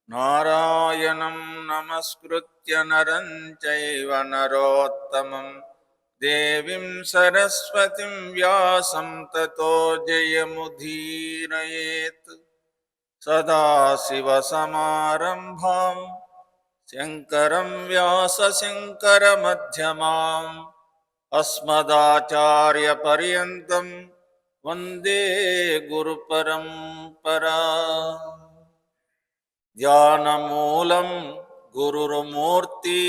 నారాయణం నమస్కృత్య నరం చైవ నరోత్తమం దేవీం సరస్వతిం వ్యాసం తతో జయముదీరయేత్. సదాశివసమారంభాం శంకరం వ్యాసశంకరమధ్యమాం అస్మదాచార్యపర్యంతం వందే గురుపరంపరా. ధ్యానమూలం గురుర్మూర్తి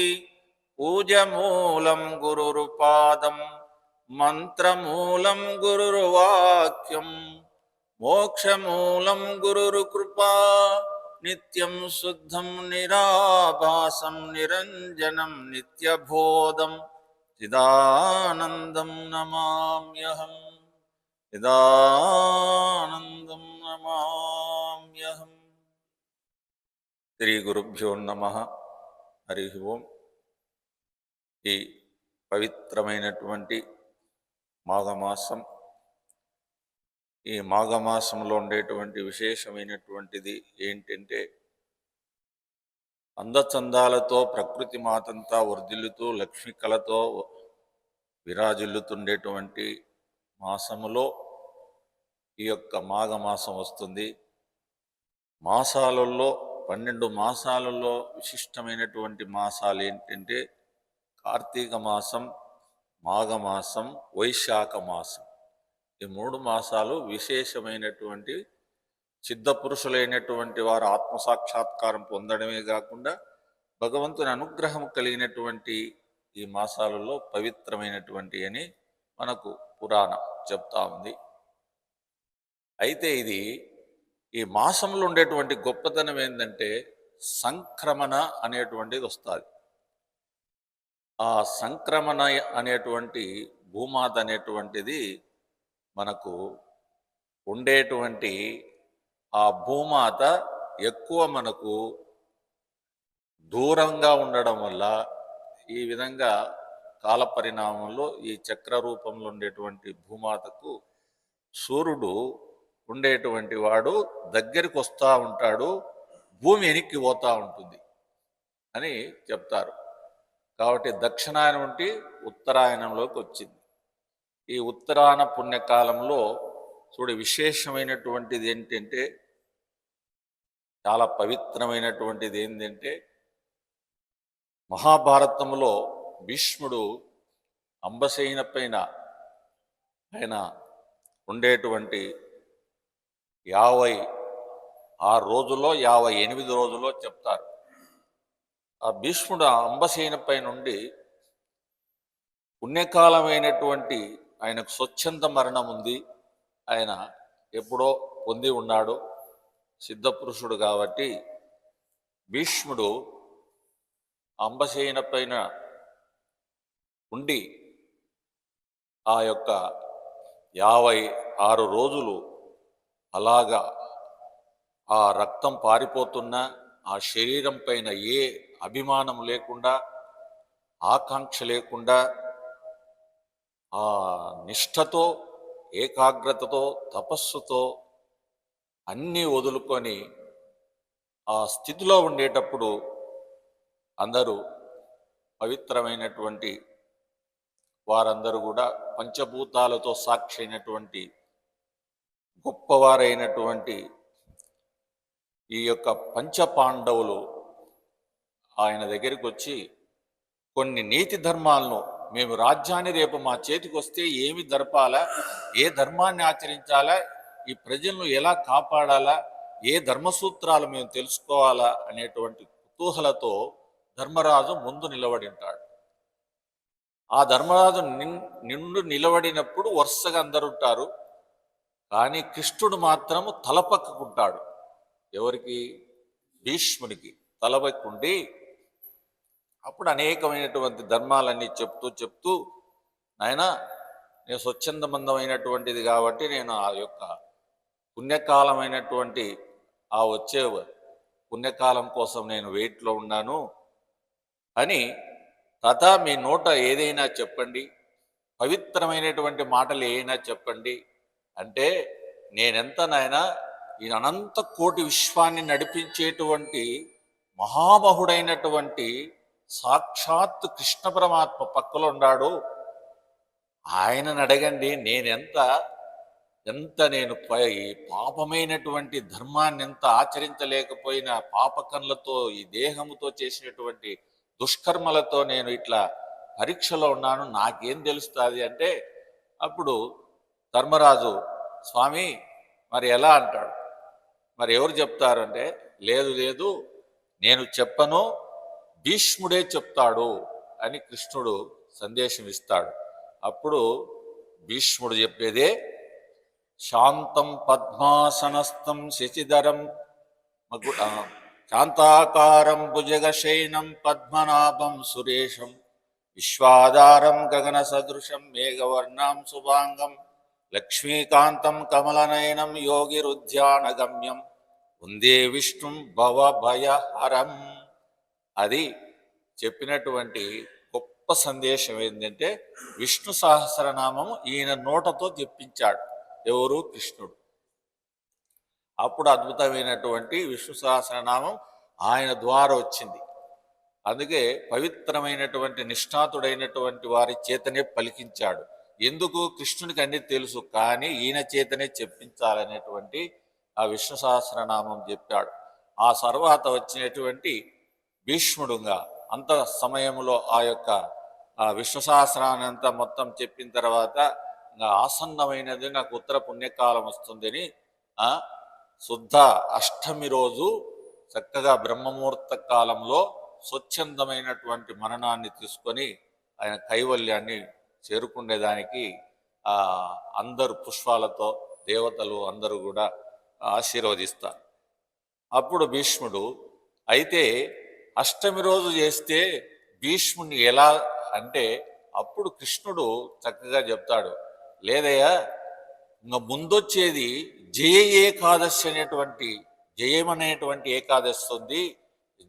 పూజమూలం గురుర్పాదం మంత్రమూలం గురుర్వాక్యం మోక్షమూలం గురుర్కృపా. నిత్యం శుద్ధం నిరాభాసం నిరంజనం నిత్యబోధం చిదానందం నమామ్యహం. చిదానందం నమామ్యహం. శ్రీ గురుభ్యో నమః. హరి ఓం. ఈ పవిత్రమైనటువంటి మాఘమాసం, ఈ మాఘమాసంలో ఉండేటువంటి విశేషమైనటువంటిది ఏంటంటే, అందచందాలతో ప్రకృతి మాతంతా వర్ధిల్లుతూ లక్ష్మీ కళతో విరాజిల్లుతుండేటువంటి మాసములో ఈ యొక్క మాఘమాసం వస్తుంది. మాసాలలో 12 మాసాలలో విశిష్టమైనటువంటి మాసాలు ఏంటంటే కార్తీక మాసం, మాఘమాసం, వైశాఖ మాసం. ఈ 3 మాసాలు విశేషమైనటువంటి సిద్ధపురుషులైనటువంటి వారు ఆత్మసాక్షాత్కారం పొందడమే కాకుండా భగవంతుని అనుగ్రహం కలిగినటువంటి ఈ మాసాలలో పవిత్రమైనటువంటి అని మనకు పురాణం చెప్తా ఉంది. అయితే ఇది ఈ మాసంలో ఉండేటువంటి గొప్పతనం ఏంటంటే సంక్రమణ అనేటువంటిది వస్తుంది. ఆ సంక్రమణ అనేటువంటి భూమాత అనేటువంటిది మనకు ఉండేటువంటి ఆ భూమాత ఎక్కువ మనకు దూరంగా ఉండడం వల్ల ఈ విధంగా కాల పరిణామంలో ఈ చక్ర రూపంలో ఉండేటువంటి భూమాతకు సూర్యుడు ఉండేటువంటి వాడు దగ్గరికి వస్తూ ఉంటాడు, భూమి వెనక్కి పోతూ ఉంటుంది అని చెప్తారు. కాబట్టి దక్షిణాయనం నుండి ఉత్తరాయణంలోకి వచ్చింది. ఈ ఉత్తరాయణ పుణ్యకాలంలో విశేషమైనటువంటిది ఏంటంటే, చాలా పవిత్రమైనటువంటిది ఏంటంటే, మహాభారతంలో భీష్ముడు అంబసేన పైన ఆయన ఉండేటువంటి 56 రోజుల్లో 58 రోజుల్లో చెప్తారు. ఆ భీష్ముడు అంబసేన పై నుండి పుణ్యకాలమైనటువంటి ఆయనకు స్వచ్ఛంద మరణం ఉంది. ఆయన ఎప్పుడో పొంది ఉన్నాడు, సిద్ధపురుషుడు కాబట్టి భీష్ముడు అంబసేన పైన ఉండి ఆ యొక్క 56 రోజులు అలాగా ఆ రక్తం పారిపోతున్నా ఆ శరీరం పైన ఏ అభిమానం లేకుండా, ఆకాంక్ష లేకుండా, ఆ నిష్ఠతో, ఏకాగ్రతతో, తపస్సుతో అన్నీ వదులుకొని ఆ స్థితిలో ఉండేటప్పుడు అందరూ పవిత్రమైనటువంటి వారందరూ కూడా పంచభూతాలతో సాక్షి అయినటువంటి గొప్పవారైనటువంటి ఈ యొక్క పంచపాండవులు ఆయన దగ్గరికి వచ్చి కొన్ని నీతి ధర్మాలను, మేము రాజ్యాన్ని రేపు మా చేతికి వస్తే ఏమి జరపాలా, ఏ ధర్మాన్ని ఆచరించాలా, ఈ ప్రజలను ఎలా కాపాడాలా, ఏ ధర్మసూత్రాలు మేము తెలుసుకోవాలా అనేటువంటి కుతూహలతో ధర్మరాజు ముందు నిలబడి ఉంటాడు. ఆ ధర్మరాజు నిండు నిలబడినప్పుడు వరుసగా అందరు ఉంటారు, కానీ కృష్ణుడు మాత్రము తలపక్కకుంటాడు. ఎవరికి? భీష్ముడికి తలపక్కుండి అప్పుడు అనేకమైనటువంటి ధర్మాలన్నీ చెప్తూ నాయన, నేను స్వచ్ఛందబంధమైనటువంటిది కాబట్టి నేను ఆ యొక్క పుణ్యకాలమైనటువంటి ఆ వచ్చే పుణ్యకాలం కోసం నేను వెయిట్లో ఉన్నాను అని, తథా మీ నోట ఏదైనా చెప్పండి, పవిత్రమైనటువంటి మాటలు ఏదైనా చెప్పండి అంటే, నేనెంత నాయనా ఈ అనంత కోటి విశ్వాన్ని నడిపించేటువంటి మహామహుడైనటువంటి సాక్షాత్ కృష్ణ పరమాత్మ పక్కలో ఉన్నాడు. ఆయనను అడగండి, ఎంత నేను పాపమైనటువంటి ధర్మాన్ని ఎంత ఆచరించలేకపోయినా పాపకన్లతో ఈ దేహముతో చేసినటువంటి దుష్కర్మలతో నేను ఇట్లా పరీక్షలో ఉన్నాను, నాకేం తెలుస్తుంది అంటే అప్పుడు ధర్మరాజు స్వామి మరి ఎలా అంటాడు. మరి ఎవరు చెప్తారంటే లేదు లేదు నేను చెప్పను, భీష్ముడే చెప్తాడు అని కృష్ణుడు సందేశం ఇస్తాడు. అప్పుడు భీష్ముడు చెప్పేదే శాంతం పద్మాసనస్థం శశిధరం శాంతాకారం భుజగశయనం పద్మనాభం సురేశం విశ్వాధారం గగన సదృశం మేఘవర్ణం శుభాంగం లక్ష్మీకాంతం కమలనయనం యోగిరుధ్యానగమ్యం వందే విష్ణుం భవభయహరం. అది చెప్పినటువంటి గొప్ప సందేశం ఏంటంటే విష్ణు సహస్రనామం ఈయన నోటతో చెప్పించాడు. ఎవరు? కృష్ణుడు. అప్పుడు అద్భుతమైనటువంటి విష్ణు సహస్రనామం ఆయన ద్వారా వచ్చింది. అందుకే పవిత్రమైనటువంటి నిష్ఠాతుడైనటువంటి వారి చేతనే పలికించాడు. ఎందుకు? కృష్ణునికి అన్ని తెలుసు, కానీ ఈయన చేతనే చెప్పించాలనేటువంటి ఆ విష్ణు సహస్రనామం చెప్పాడు. ఆ తర్వాత వచ్చినటువంటి భీష్ముడుగా అంత సమయంలో ఆ యొక్క విష్ణు సహస్రాన్ని అంతా మొత్తం చెప్పిన తర్వాత ఇంకా ఆసన్నమైనది, నాకు ఉత్తర పుణ్యకాలం వస్తుందని శుద్ధ అష్టమి రోజు చక్కగా బ్రహ్మముహూర్త కాలంలో స్వచ్ఛందమైనటువంటి మరణాన్ని తీసుకొని ఆయన కైవల్యాన్ని చేరుకునేదానికి అందరు పుష్పాలతో దేవతలు అందరూ కూడా ఆశీర్వదిస్తారు. అప్పుడు భీష్ముడు అయితే అష్టమి రోజు చేస్తే భీష్ముని ఎలా అంటే అప్పుడు కృష్ణుడు చక్కగా చెప్తాడు, లేదయ్యా ఇంకా ముందొచ్చేది జయ ఏకాదశి అనేటువంటి జయం అనేటువంటి ఏకాదశి ఉంది,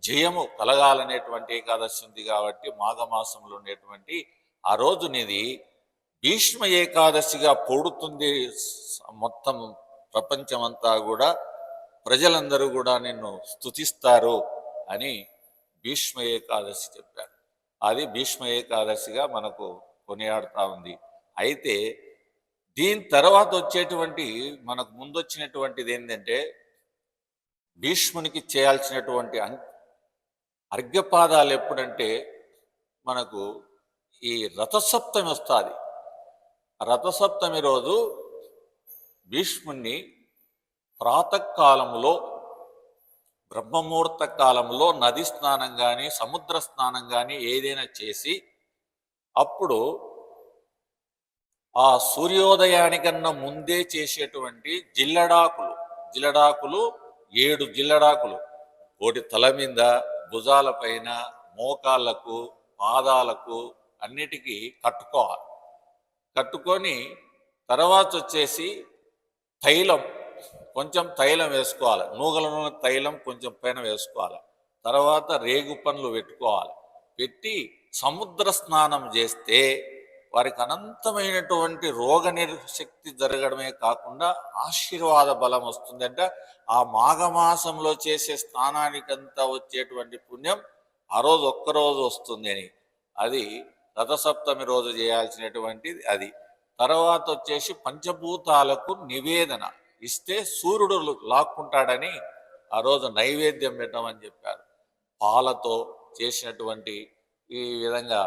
జయము కలగాలనేటువంటి ఏకాదశి ఉంది. కాబట్టి మాఘమాసంలో ఉండేటువంటి ఆ రోజు నీది భీష్మ ఏకాదశిగా పొడుతుంది. మొత్తం ప్రపంచమంతా కూడా ప్రజలందరూ కూడా నిన్ను స్తుతిస్తారు అని భీష్మ ఏకాదశి చెప్పారు. అది భీష్మ ఏకాదశిగా మనకు కొనియాడుతూ ఉంది. అయితే దీని తర్వాత వచ్చేటువంటి మనకు ముందొచ్చినటువంటిది ఏంటంటే భీష్మునికి చేయాల్సినటువంటి అర్ఘ్యపాదాలు ఎప్పుడంటే మనకు ఈ రథసప్తమి వస్తుంది. రథసప్తమి రోజు భీష్ముని ప్రాతకాలంలో బ్రహ్మముహూర్త కాలంలో నది స్నానం కానీ సముద్ర స్నానం కానీ ఏదైనా చేసి అప్పుడు ఆ సూర్యోదయానికన్నా ముందే చేసేటువంటి జిల్లడాకులు 7 జిల్లడాకులు ఒకటి తల మీద, భుజాలపైన, మోకాళ్ళకు, పాదాలకు అన్నిటికీ కట్టుకోవాలి. కట్టుకొని తర్వాత వచ్చేసి కొంచెం తైలం వేసుకోవాలి. నూగల నూనె తైలం కొంచెం పైన వేసుకోవాలి. తర్వాత రేగు పండ్లు పెట్టి సముద్ర స్నానం చేస్తే వారికి అనంతమైనటువంటి రోగ శక్తి జరగడమే కాకుండా ఆశీర్వాద బలం వస్తుందంటే ఆ మాఘమాసంలో చేసే స్నానానికంతా వచ్చేటువంటి పుణ్యం ఆ రోజు ఒక్కరోజు వస్తుంది అని. అది రథసప్తమి రోజు చేయాల్సినటువంటిది. అది తర్వాత వచ్చేసి పంచభూతాలకు నివేదన ఇస్తే సూర్యుడు లాక్కుంటాడని ఆ రోజు నైవేద్యం పెట్టమని చెప్పారు. పాలతో చేసినటువంటి ఈ విధంగా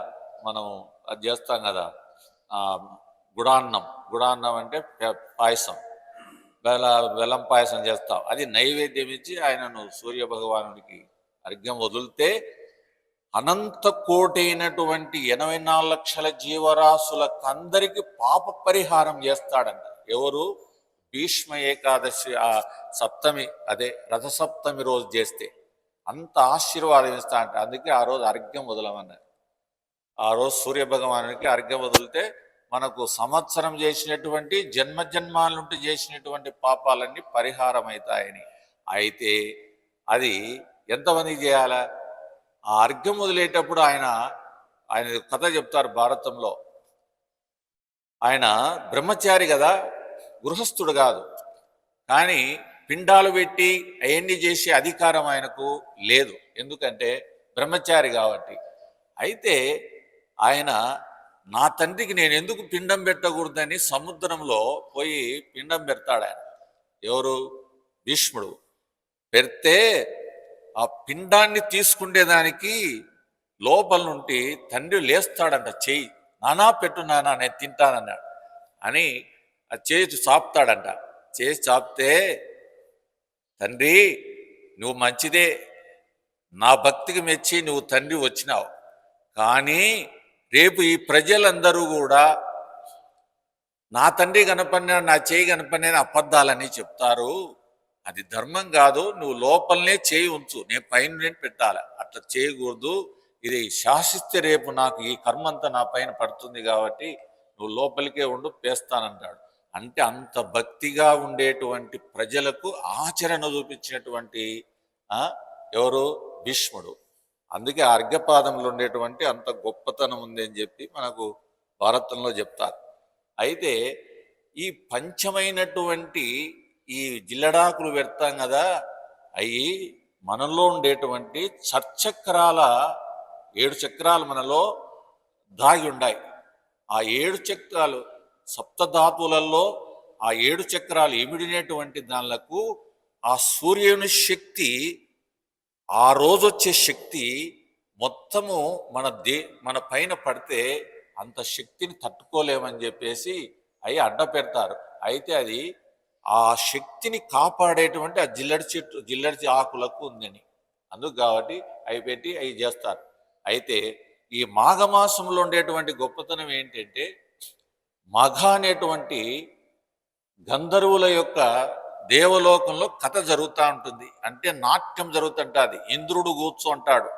మనం అది చేస్తాం కదా, గుడాన్నం అంటే పాయసం, బెల్లం పాయసం చేస్తాం. అది నైవేద్యం ఇచ్చి ఆయనను సూర్య భగవానుడికి అర్ఘ్యం వదిలితే అనంత కోటైనటువంటి 84 లక్షల జీవరాశులకు అందరికీ పాప పరిహారం చేస్తాడంట. ఎవరు? భీష్మ ఏకాదశి ఆ సప్తమి, అదే రథసప్తమి రోజు చేస్తే అంత ఆశీర్వాదం ఇస్తా అంట. అందుకే ఆ రోజు అర్ఘ్యం వదలమన్నారు. ఆ రోజు సూర్య భగవానుడికి అర్ఘ్యం వదిలితే మనకు సంవత్సరం చేసినటువంటి జన్మజన్మాల నుండి చేసినటువంటి పాపాలన్నీ పరిహారం అవుతాయని. అయితే అది ఎంతమందికి చేయాలా? ఆ అర్ఘ్యం వదిలేటప్పుడు ఆయన కథ చెప్తారు భారతంలో. ఆయన బ్రహ్మచారి కదా, గృహస్థుడు కాదు. కానీ పిండాలు పెట్టి అవన్నీ చేసే అధికారం ఆయనకు లేదు. ఎందుకంటే బ్రహ్మచారి కాబట్టి. అయితే ఆయన నా తండ్రికి నేను ఎందుకు పిండం పెట్టకూడదని సముద్రంలో పోయి పిండం పెడతాడు ఆయన. ఎవరు? భీష్ముడు. పెడితే ఆ పిండాన్ని తీసుకుండేదానికి లోపల నుండి తండ్రి లేస్తాడంట. చెయ్యి నానా పెట్టు నానా నేను తింటానన్నాడు అని ఆ చేసి చాపుతాడంట. చేసి చాపితే, తండ్రి నువ్వు మంచిదే, నా భక్తికి మెచ్చి నువ్వు తండ్రి వచ్చినావు, కానీ రేపు ఈ ప్రజలందరూ కూడా నా తండ్రి కనపడినా నా చేయి కనపడినా అబద్ధాలని చెప్తారు, అది ధర్మం కాదు, నువ్వు లోపలనే చేయి ఉంచు, నేను పైన పెట్టాలి, అట్లా చేయకూడదు, ఇది శాసిస్తే రేపు నాకు ఈ కర్మ అంతా నా పైన పడుతుంది, కాబట్టి నువ్వు లోపలికే ఉండు, పేస్తానంటాడు. అంటే అంత భక్తిగా ఉండేటువంటి ప్రజలకు ఆచరణ చూపించినటువంటి ఎవరు? భీష్ముడు. అందుకే అర్ఘ్యపాదంలో ఉండేటువంటి అంత గొప్పతనం ఉంది అని చెప్పి మనకు భారతంలో చెప్తారు. అయితే ఈ పంచమైనటువంటి ఈ జిల్లడాకులు పెడతాం కదా, అవి మనలో ఉండేటువంటి చక్రాల 7 చక్రాలు మనలో దాగి ఉన్నాయి. ఆ 7 చక్రాలు సప్తధాతువులలో ఆ 7 చక్రాలు ఇమిడినటువంటి దానిలకు ఆ సూర్యుని శక్తి, ఆ రోజు వచ్చే శక్తి మొత్తము మన పైన పడితే అంత శక్తిని తట్టుకోలేమని చెప్పేసి అవి అడ్డ పెడతారు. అయితే అది ఆ శక్తిని కాపాడేటువంటి ఆ జిల్లడి ఆకులకు ఉందని, అందుకు కాబట్టి అవి పెట్టి అవి చేస్తారు. అయితే ఈ మాఘమాసంలో ఉండేటువంటి గొప్పతనం ఏంటంటే, మఘ అనేటువంటి గంధర్వుల యొక్క దేవలోకంలో కథ జరుగుతూ ఉంటుంది. అంటే నాట్యం జరుగుతుంటుంది. ఇంద్రుడు కూర్చో అంటాడు,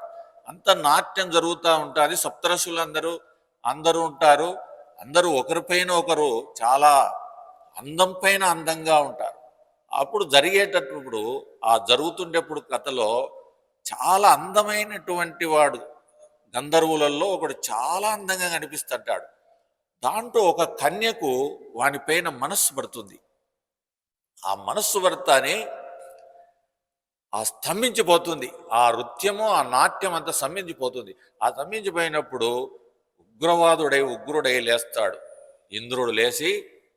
అంత నాట్యం జరుగుతూ ఉంటుంది. సప్తరసులు అందరూ ఉంటారు. అందరూ ఒకరిపైన ఒకరు చాలా అందం పైన అందంగా ఉంటారు. అప్పుడు జరిగేటప్పుడు ఆ జరుగుతుండేప్పుడు కథలో చాలా అందమైనటువంటి వాడు గంధర్వులలో ఒకడు చాలా అందంగా కనిపిస్తుంటాడు. దాంట్లో ఒక కన్యకు వానిపైన మనస్సు పడుతుంది. ఆ మనస్సు పడతానే ఆ స్తంభించిపోతుంది. ఆ నృత్యము ఆ నాట్యం అంతా స్తంభించిపోతుంది. ఆ స్తంభించిపోయినప్పుడు ఉగ్రుడై లేస్తాడు. ఇంద్రుడు లేచి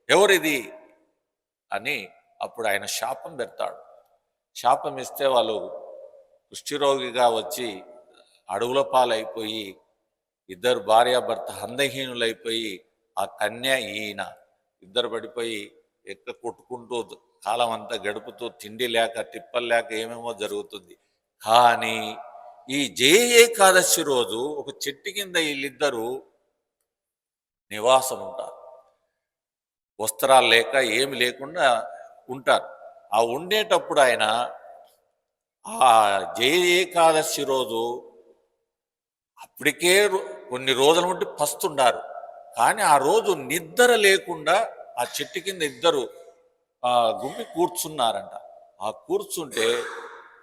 ఎవరిది అని అప్పుడు ఆయన శాపం పెడతాడు. శాపం ఇస్తే వాళ్ళు కుష్ఠరోగిగా వచ్చి అడవుల పాలైపోయి ఇద్దరు భార్యాభర్త అందహీనులైపోయి ఆ కన్య ఈయన ఇద్దరు పడిపోయి కొట్టుకుంటూ కాలం అంతా గడుపుతూ తిండి లేక తిప్పలు లేక ఏమేమో జరుగుతుంది. కానీ ఈ జయ ఏకాదశి రోజు ఒక చెట్టు కింద వీళ్ళిద్దరూ నివాసం ఉంటారు. వస్త్రాలు లేక ఏమి లేకుండా ఉంటారు. ఆ ఉండేటప్పుడు ఆయన ఆ జయ ఏకాదశి రోజు అప్పటికే కొన్ని రోజుల నుండి పస్తుండారు. కానీ ఆ రోజు నిద్ర లేకుండా ఆ చెట్టు కింద ఇద్దరు గుమ్మి కూర్చున్నారంట. ఆ కూర్చుంటే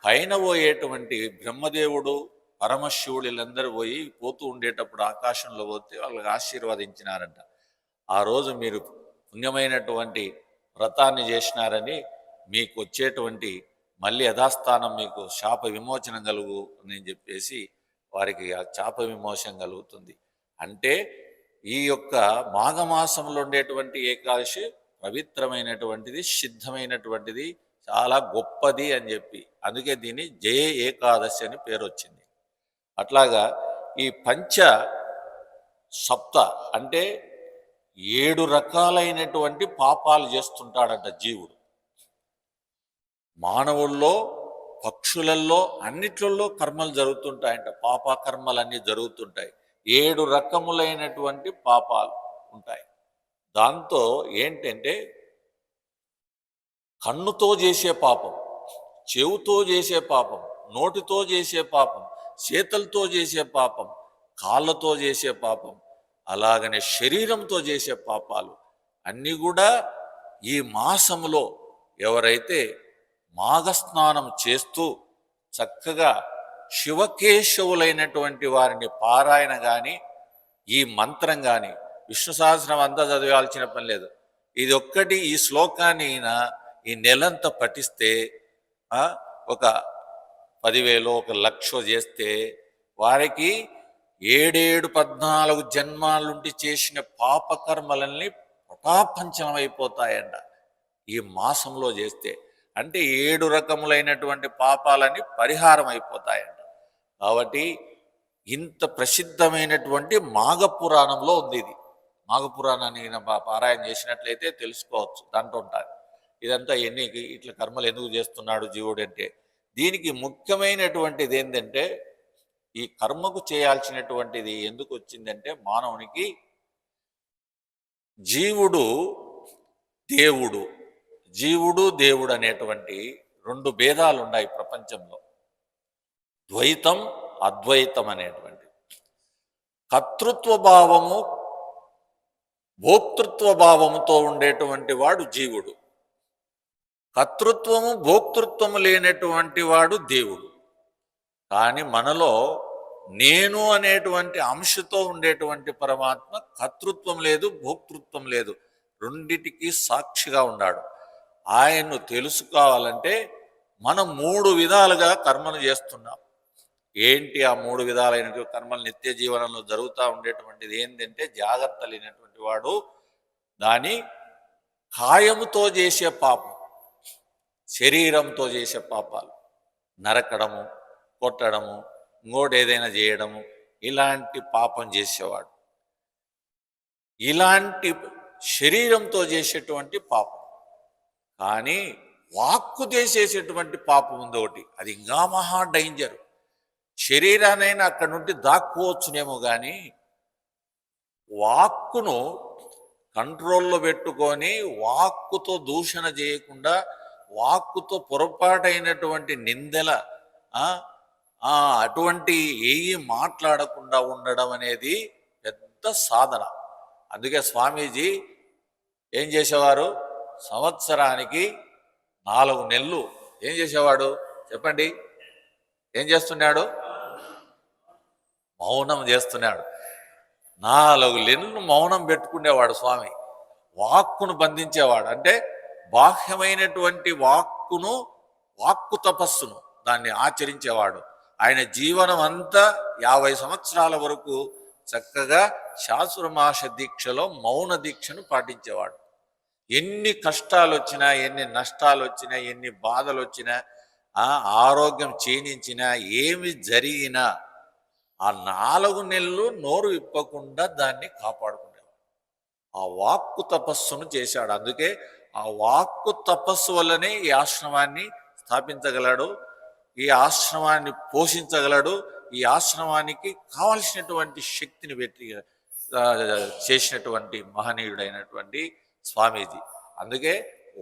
పైన పోయేటువంటి బ్రహ్మదేవుడు పరమశివుడు వీళ్ళందరూ పోతూ ఉండేటప్పుడు ఆకాశంలో పోతే వాళ్ళకి ఆశీర్వదించినారంట. ఆ రోజు మీరు పుణ్యమైనటువంటి వ్రతాన్ని చేసినారని మీకు వచ్చేటువంటి మళ్ళీ యథాస్థానం మీకు శాప విమోచనం కలుగు అని చెప్పేసి వారికి ఆ శాప విమోచనం కలుగుతుంది. అంటే ఈ యొక్క మాఘమాసంలో ఉండేటువంటి ఏకాదశి పవిత్రమైనటువంటిది, సిద్ధమైనటువంటిది, చాలా గొప్పది అని చెప్పి అందుకే దీన్ని జయ ఏకాదశి అని పేరు వచ్చింది. అట్లాగా ఈ సప్త అంటే 7 రకాలైనటువంటి పాపాలు చేస్తుంటాడంట జీవుడు. మానవుల్లో, పక్షులలో అన్నిట్లలో కర్మలు జరుగుతుంటాయంట. పాపకర్మలన్నీ జరుగుతుంటాయి. 7 రకములైనటువంటి పాపాలు ఉంటాయి. దాంతో ఏంటంటే కన్నుతో చేసే పాపం, చెవుతో చేసే పాపం, నోటితో చేసే పాపం, చేతులతో చేసే పాపం, కాళ్ళతో చేసే పాపం, అలాగనే శరీరంతో చేసే పాపాలు అన్నీ కూడా ఈ మాసములో ఎవరైతే మాఘస్నానం చేస్తూ చక్కగా శివకేశవులైనటువంటి వారిని పారాయణ కానీ ఈ మంత్రం కానీ విష్ణు సహస్రం అంతా చదివాల్సిన పని లేదు. ఇది ఒక్కటి ఈ శ్లోకాన్ని ఈ నెలంతా పఠిస్తే ఒక 10,000 ఒక 1,00,000 చేస్తే వారికి 14 జన్మాలుండి చేసిన పాపకర్మలన్నీ పటాపంచలం అయిపోతాయంట ఈ మాసంలో చేస్తే. అంటే 7 రకములైనటువంటి పాపాలని పరిహారం అయిపోతాయంట. కాబట్టి ఇంత ప్రసిద్ధమైనటువంటి మాఘపురాణంలో ఉంది ఇది. మాఘపురాణాన్ని పారాయణ చేసినట్లయితే తెలుసుకోవచ్చు, దాంట్లో ఉంటుంది ఇదంతా. ఇట్లా కర్మలు ఎందుకు చేస్తున్నాడు జీవుడు అంటే దీనికి ముఖ్యమైనటువంటిది ఏంటంటే ఈ కర్మకు చేయాల్సినటువంటిది ఎందుకు వచ్చిందంటే మానవునికి జీవుడు దేవుడు అనేటువంటి 2 భేదాలు ఉన్నాయి ప్రపంచంలో, ద్వైతం అద్వైతం అనేటువంటి. కర్తృత్వ భావము భోక్తృత్వ భావముతో ఉండేటువంటి వాడు జీవుడు, కర్తృత్వము భోక్తృత్వము లేనటువంటి వాడు దేవుడు. కానీ మనలో నేను అనేటువంటి అంశతో ఉండేటువంటి పరమాత్మ కర్తృత్వం లేదు, భోక్తృత్వం లేదు, రెండిటికి సాక్షిగా ఉన్నాడు. ఆయన్ను తెలుసుకోవాలంటే మనం 3 విధాలుగా కర్మను చేస్తున్నాం. ఏంటి ఆ 3 విధాలైన కర్మలు నిత్య జీవనంలో జరుగుతూ ఉండేటువంటిది ఏంటంటే జాగ్రత్త లేనటువంటి వాడు దాని కాయముతో చేసే పాపం, శరీరంతో చేసే పాపాలు, నరకడము, కొట్టడము, ఇంకోటి ఏదైనా చేయడము, ఇలాంటి పాపం చేసేవాడు. ఇలాంటి శరీరంతో చేసేటువంటి పాపం. కానీ వాక్కు చేసేసేటువంటి పాపం ఉంది ఒకటి, అది ఇంకా మహా డేంజర్. శరీరానైనా అక్కడి నుండి దాక్కోవచ్చునేమో కానీ వాక్కును కంట్రోల్లో పెట్టుకొని వాక్కుతో దూషణ చేయకుండా, వాక్కుతో పొరపాటైనటువంటి నిందల అటువంటి ఏవి మాట్లాడకుండా ఉండడం అనేది పెద్ద సాధన. అందుకే స్వామీజీ ఏం చేసేవారు, సంవత్సరానికి 4 నెలలు ఏం చేసేవాడు చెప్పండి? ఏం చేస్తున్నాడు? మౌనం చేస్తున్నాడు. 4 నెలలు మౌనం పెట్టుకునేవాడు స్వామి. వాక్కును బంధించేవాడు. అంటే బాహ్యమైనటువంటి వాక్కు తపస్సును దాన్ని ఆచరించేవాడు. ఆయన జీవనం అంతా 50 సంవత్సరాల వరకు చక్కగా చాతుర్మాస దీక్షలో మౌన దీక్షను పాటించేవాడు. ఎన్ని కష్టాలు వచ్చినా, ఎన్ని నష్టాలు వచ్చినా, ఎన్ని బాధలు వచ్చినా, ఆరోగ్యం క్షీణించినా, ఏమి జరిగినా ఆ 4 నెలలు నోరు విప్పకుండా దాన్ని కాపాడుకునేవాడు. ఆ వాక్కు తపస్సును చేశాడు. అందుకే ఆ వాక్కు తపస్సు వల్లనే ఈ ఆశ్రమాన్ని స్థాపించగలడు, ఈ ఆశ్రమాన్ని పోషించగలడు, ఈ ఆశ్రమానికి కావలసినటువంటి శక్తిని పెట్టి చేసినటువంటి మహనీయుడైనటువంటి స్వామీజీ. అందుకే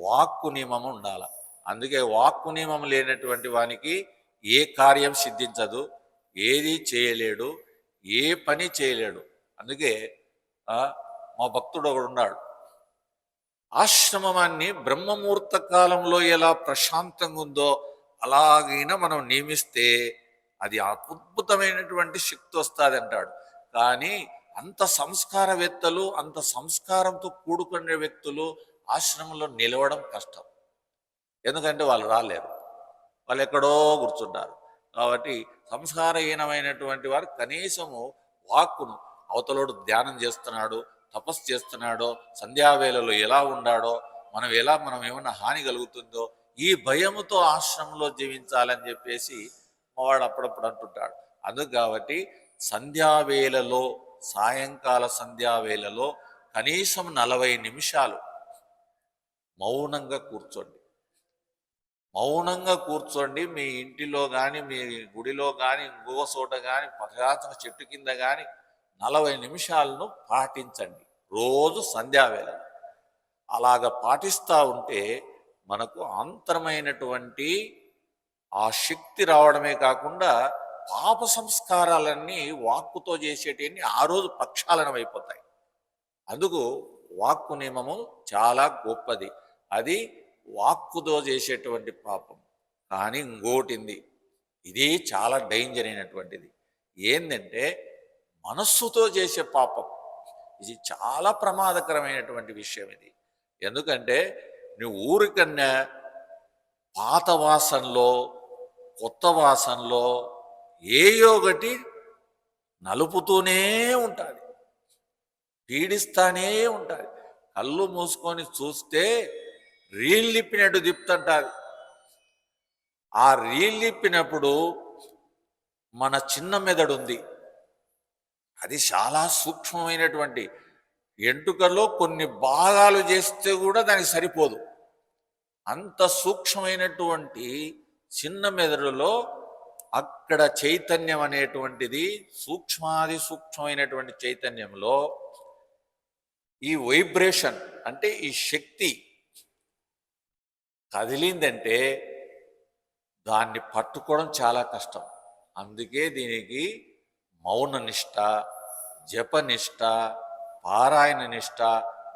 వాక్కు నియమము ఉండాల. అందుకే వాక్కు నియమం లేనటువంటి వానికి ఏ కార్యం సిద్ధించదు, ఏది చేయలేడు, ఏ పని చేయలేడు. అందుకే మా భక్తుడు ఒకడు ఉన్నాడు, ఆశ్రమాన్ని బ్రహ్మముహూర్త కాలంలో ఎలా ప్రశాంతంగా ఉందో అలాగైనా మనం నియమిస్తే అది అద్భుతమైనటువంటి శక్తి వస్తుంది అంటాడు. కానీ అంత సంస్కారవేత్తలు, అంత సంస్కారంతో కూడుకునే వ్యక్తులు ఆశ్రమంలో నిలవడం కష్టం. ఎందుకంటే వాళ్ళు రాలేరు, వాళ్ళు ఎక్కడో కూర్చుంటారు. కాబట్టి సంస్కారహీనమైనటువంటి వారు కనీసము వాక్కును, అవతలోడు ధ్యానం చేస్తున్నాడు, తపస్సు చేస్తున్నాడో, సంధ్యావేళలో ఎలా ఉండాడో, మనం ఏమన్నా హాని కలుగుతుందో ఈ భయముతో ఆశ్రమంలో జీవించాలని చెప్పేసి వాడు అప్పుడప్పుడు అంటుంటాడు. అందుకు కాబట్టి సంధ్యావేళలో, సాయంకాల సంధ్యావేళలో కనీసం 40 నిమిషాలు మౌనంగా కూర్చోండి. మౌనంగా కూర్చోండి. మీ ఇంటిలో కానీ, మీ గుడిలో కానీ, ఇంకో చోట కానీ, ప్రశాంతంగా చెట్టు కింద కానీ 40 నిమిషాలను పాటించండి రోజు సంధ్యావేళ. అలాగ పాటిస్తూ ఉంటే మనకు అంతరమైనటువంటి ఆ శక్తి రావడమే కాకుండా పాప సంస్కారాలన్నీ వాక్కుతో చేసేటివన్నీ ఆ రోజు ప్రక్షాళనం అయిపోతాయి. అందుకు వాక్కు నియమము చాలా గొప్పది. అది వాక్కుతో చేసేటువంటి పాపం. కానీ ఇంకోటింది, ఇది చాలా డేంజర్ అయినటువంటిది. ఏంటంటే మనస్సుతో చేసే పాపం. ఇది చాలా ప్రమాదకరమైనటువంటి విషయం ఇది. ఎందుకంటే నువ్వు ఊరికన్నా పాత వాసనలో కొత్త వాసనలో ఏయో ఒకటి నలుపుతూనే ఉంటుంది, పీడిస్తానే ఉంటుంది. కళ్ళు మూసుకొని చూస్తే రీళ్ళిప్పినట్టు దిప్తుంటుంది. ఆ రీళ్ళిప్పినప్పుడు మన చిన్న మెదడు ఉంది, అది చాలా సూక్ష్మమైనటువంటి ఎంటుకలో కొన్ని భాగాలు చేస్తే కూడా దానికి సరిపోదు. అంత సూక్ష్మమైనటువంటి చిన్న మెదడులో అక్కడ చైతన్యం అనేటువంటిది సూక్ష్మాది సూక్ష్మమైనటువంటి చైతన్యంలో ఈ వైబ్రేషన్ అంటే ఈ శక్తి కదిలిందంటే దాన్ని పట్టుకోవడం చాలా కష్టం. అందుకే దీనికి మౌన నిష్ట, జపనిష్ట, పారాయణ నిష్ట,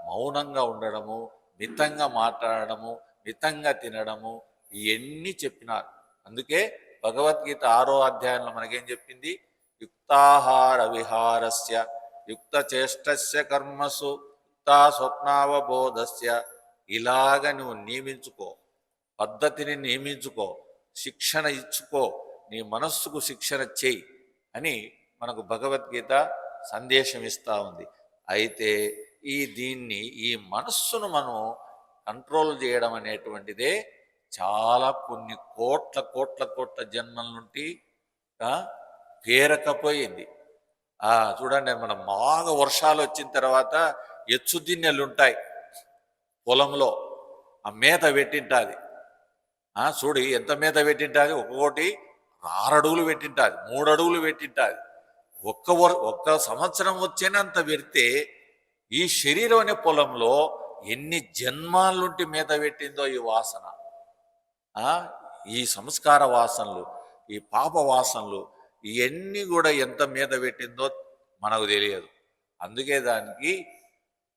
మౌనంగా ఉండడము, మితంగా మాట్లాడడము, మితంగా తినడము, ఇవన్నీ చెప్పినారు. అందుకే భగవద్గీత 6వ అధ్యాయంలో మనకేం చెప్పింది? యుక్తాహార విహారస్య యుక్త చేష్టస్య కర్మసు యుక్తా స్వప్నావబోధస్య. ఇలాగ నువ్వు నియమించుకో, పద్ధతిని నియమించుకో, శిక్షణ ఇచ్చుకో, నీ మనస్సుకు శిక్షణ చేయి అని మనకు భగవద్గీత సందేశం ఇస్తూ ఉంది. అయితే ఈ మనస్సును మనం కంట్రోల్ చేయడం అనేటువంటిదే చాలా కొన్ని కోట్ల కోట్ల కోట్ల జన్మల నుండి పేరకపోయింది. చూడండి, మనం బాగా వర్షాలు వచ్చిన తర్వాత ఎచ్చుదిన్నెలు ఉంటాయి పొలంలో, ఆ మేత పెట్టింటుంది. చూడు ఎంత మేత పెట్టింటుంది, ఒక్కొక్కటి 6 అడుగులు పెట్టింటుంది, 3 అడుగులు పెట్టింటుంది. ఒక్క సంవత్సరం వచ్చేనంత పెడితే ఈ శరీరం అనే పొలంలో ఎన్ని జన్మాల నుండి మేత పెట్టిందో ఈ వాసన, ఈ సంస్కార వాసనలు, ఈ పాప వాసనలు, ఇవన్నీ కూడా ఎంత మీద పెట్టిందో మనకు తెలియదు. అందుకే దానికి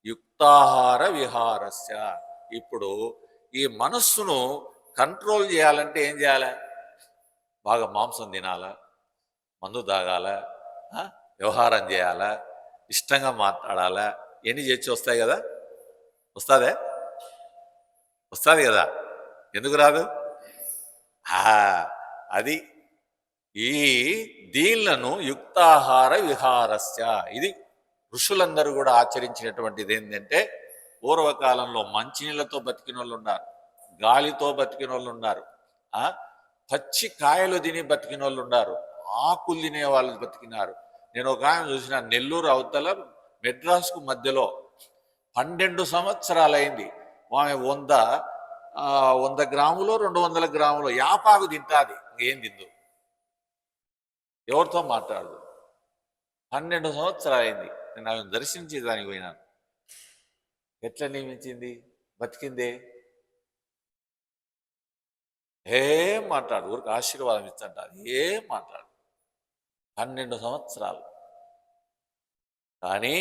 యుక్తాహార విహారస్య. ఇప్పుడు ఈ మనస్సును కంట్రోల్ చేయాలంటే ఏం చేయాలి? బాగా మాంసం తినాలా, మందు తాగాలా, వ్యవహారం చేయాలా, ఇష్టంగా మాట్లాడాలా, ఎన్ని చేసి వస్తాయి కదా? వస్తుంది కదా? ఎందుకు రాదు? అది ఈ దీన్లను యుక్తాహార విహారస్య. ఇది ఋషులందరూ కూడా ఆచరించినటువంటిది. ఏంటంటే పూర్వకాలంలో మంచినీళ్ళతో బతికిన వాళ్ళు ఉన్నారు, గాలితో బతికిన వాళ్ళు ఉన్నారు, పచ్చి కాయలు తిని బతికిన వాళ్ళు ఉన్నారు, ఆకులు తినే వాళ్ళు బతికినారు. నేను ఒక ఆయన చూసిన, నెల్లూరు అవతల మెడ్రాస్కు మధ్యలో 12 సంవత్సరాలైంది. ఆమె 100 గ్రాములు 200 గ్రాములు యాపాకు తింటాది, ఇంకేం తిందు, ఎవరితో మాట్లాడదు. 12 సంవత్సరాలు అయింది. నేను ఆమెను దర్శించేదానికి పోయినాను. ఎట్లా నియమించింది? బతికిందే. ఏం మాట్లాడు, ఊరికి ఆశీర్వాదం ఇచ్చంటారు, ఏం మాట్లాడు. 12 సంవత్సరాలు. కానీ